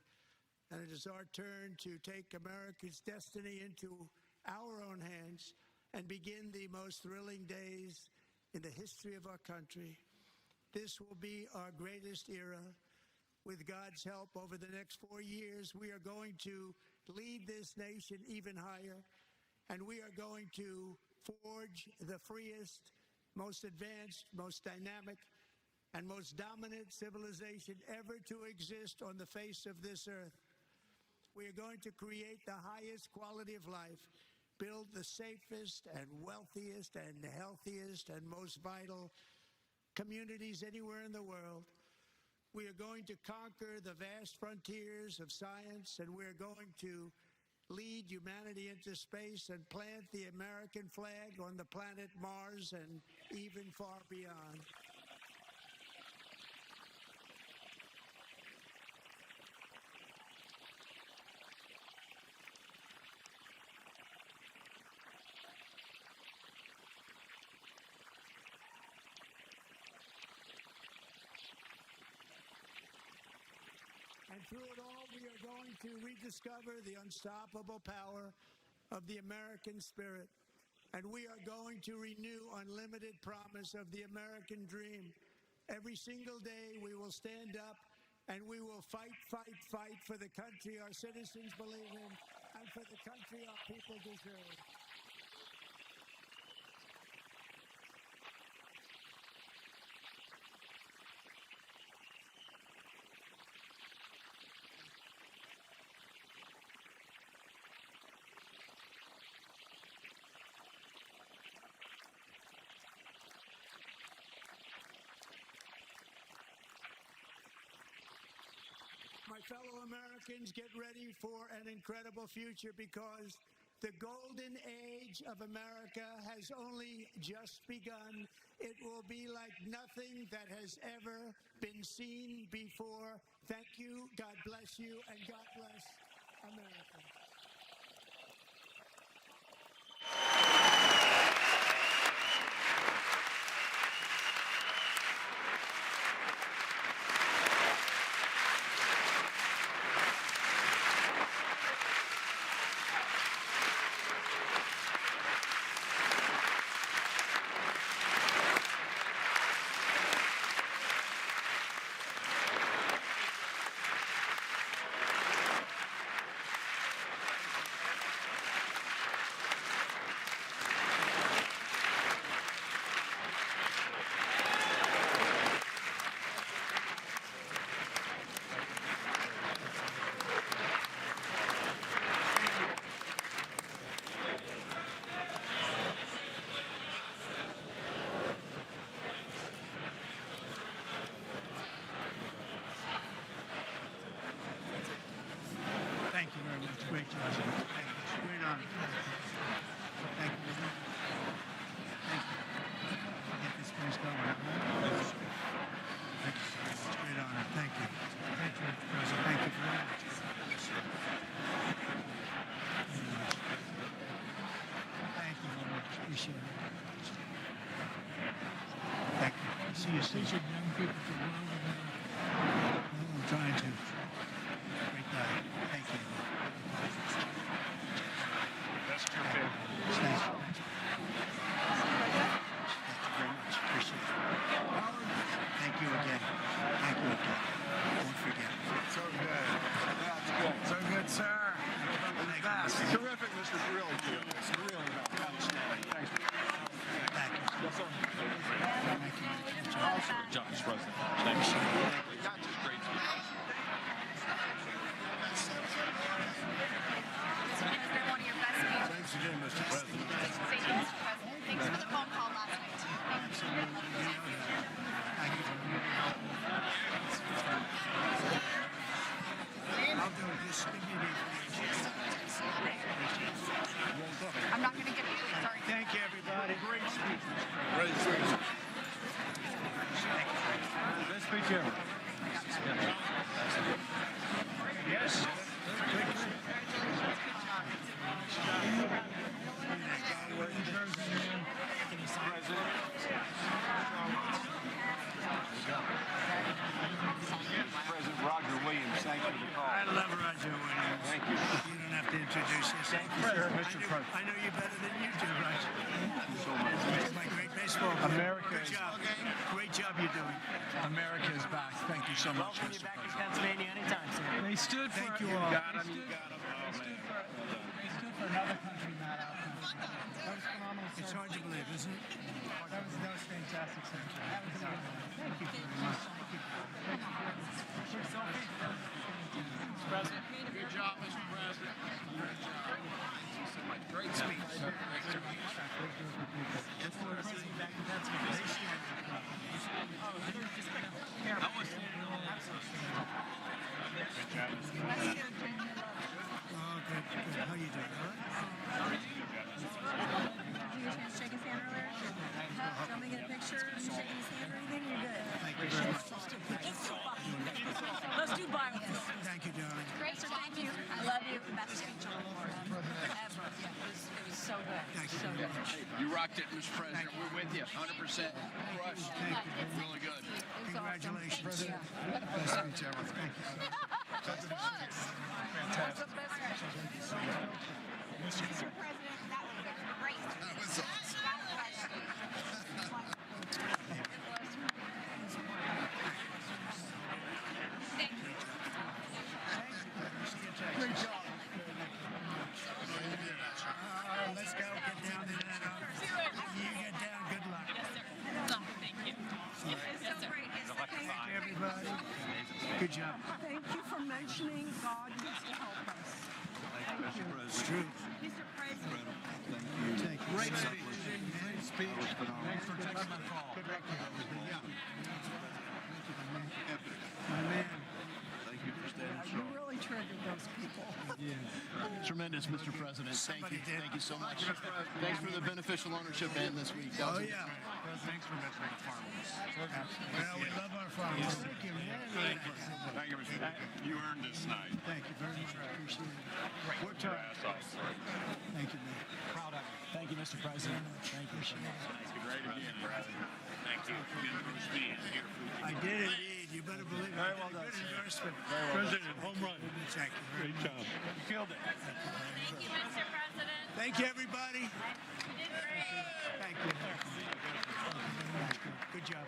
And it is our turn to take America's destiny into our own hands and begin the most thrilling days in the history of our country. This will be our greatest era. With God's help, over the next 4 years, we are going to lead this nation even higher, and we are going to forge the freest, most advanced, most dynamic, and most dominant civilization ever to exist on the face of this earth. We are going to create the highest quality of life, build the safest and wealthiest and healthiest and most vital communities anywhere in the world. We are going to conquer the vast frontiers of science, and we are going to lead humanity into space and plant the American flag on the planet Mars and even far beyond. And through it all, we are going to rediscover the unstoppable power of the American spirit. And we are going to renew unlimited promise of the American dream. Every single day, we will stand up and we will fight, fight, fight for the country our citizens believe in and for the country our people deserve. My fellow Americans, get ready for an incredible future, because the golden age of America has only just begun. It will be like nothing that has ever been seen before. Thank you, God bless you, and God bless America. Straight on. Thank you. Thank you. Get this place going. Thank you. Straight on. Thank you. Thank you, Mr. President. Thank you very much. Thank you very much. Appreciate it. Thank you. See you soon. Young people to I'm trying to. Great guy. Thank you. That's your favorite. Thank you. Thank you very much. Appreciate it. Thank you again. Thank you again. Don't forget. So good. That's good. So good, sir. That's terrific, Mr. Really good. It's really outstanding. Thanks. Thank you. Yes, sir. Thank you. John, Mr. President. Thank you. Not just great. One of your best speeches. Thanks again, Mr. President. Thank you, Mr. President. Thanks for the phone call last night. Thank you. I'll do it. Just give me the information. I'm not going to get it. Sorry. Thank you, everybody. Great speech. Great speech. Thank you. Best speech ever. Yes. President Roger Williams, thanks for the call. I love Roger Williams. Thank you. You don't have to introduce yourself. Thank you, sir. Mr. President. I know you better than you do, Roger. So much. It's my great baseball player. America Good is- job. Great job you're doing. America is back. Thank you so much, Mr. President. Pennsylvania anytime, sir. They stood for Thank you all. They stood for another country, not our country. That was phenomenal. It's hard to believe, isn't it? That was fantastic, sir. That was Thank you very much. President, good job, Mr. President. Great speech. Oh, good, good. How you doing? All right? Did you get a chance to shake his hand earlier? Do you want me to get a picture of you shaking his hand or anything? You're good. Thank you very much. Let's do violence. Thank you, darling. Great, sir. Thank you. I love you. Best speech on the board ever. It was so good. Thank you So very good. much. You rocked it, Mr. President. We're with you, 100%. Crushed. Really good. Congratulations. Best speech ever. Thank you, sir. Fantastic. Mr. President, that was great. That was Great job. Let's go. Get down to that. You get down. Good luck. Thank you. It's so great. It's Thank you, everybody. Good job. Thank you for mentioning God needs to help us. Thank you. It's true. Mr. President. Thank you. Great speech. Great speech. Thanks for taking my call. Good luck. Yeah. My man. Thank you for standing You strong. really triggered those people. Tremendous, Mr. President. Thank Somebody you. did. Thank you so much. Thanks for the beneficial ownership end this week. That Oh, was yeah. Thanks for mentioning farmers. Well, we love our farmers. Thank you. Thank you, Mr. President. You earned this night. Thank you very much. I appreciate it. What time? Thank you, man. Proud of you. Thank you, Mr. President. Thank you. Great again, President. Thank you. I did indeed. You better believe it. Very well done, Good sir. endorsement. President, home run. Thank you very much. You killed it. Thank you, Mr. President. Thank you, everybody. You did great. Thank you. Good job.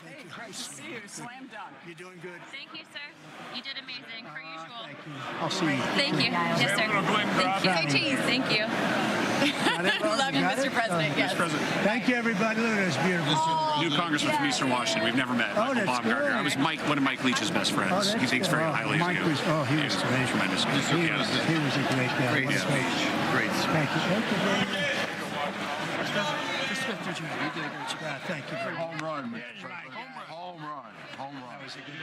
Thank you. Great to see you. Slam dunk. You're doing good. Thank you, sir. You did amazing, per usual. Thank you. I'll see you. Thank you. Yes, sir. Thank you. Say cheese. Thank you. Love you, Mr. President. Yes. Thank you, everybody. Look at this beautiful. New congressman from Eastern Washington. We've never met. Oh, Michael that's Baumgartner. good. I was one of Mike Leach's best friends. Oh, He that's thinks good. very highly of Mike you. was, he was Yeah, tremendous. tremendous. He was a great guy. Great What a speech. Great. Thank you. Thank you very much. Just what did you do? You did a great job. Thank you very much. Home run, Mr. President. Home run. Home run. always a good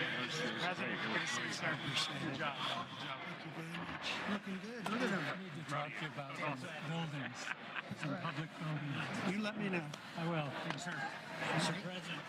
President, good to see you, sir. Good job. Good job. Thank you very much. Looking good. Look at them. I need to talk to you about buildings, some public buildings. You let me know. I will. Thank you, sir. Mr. President.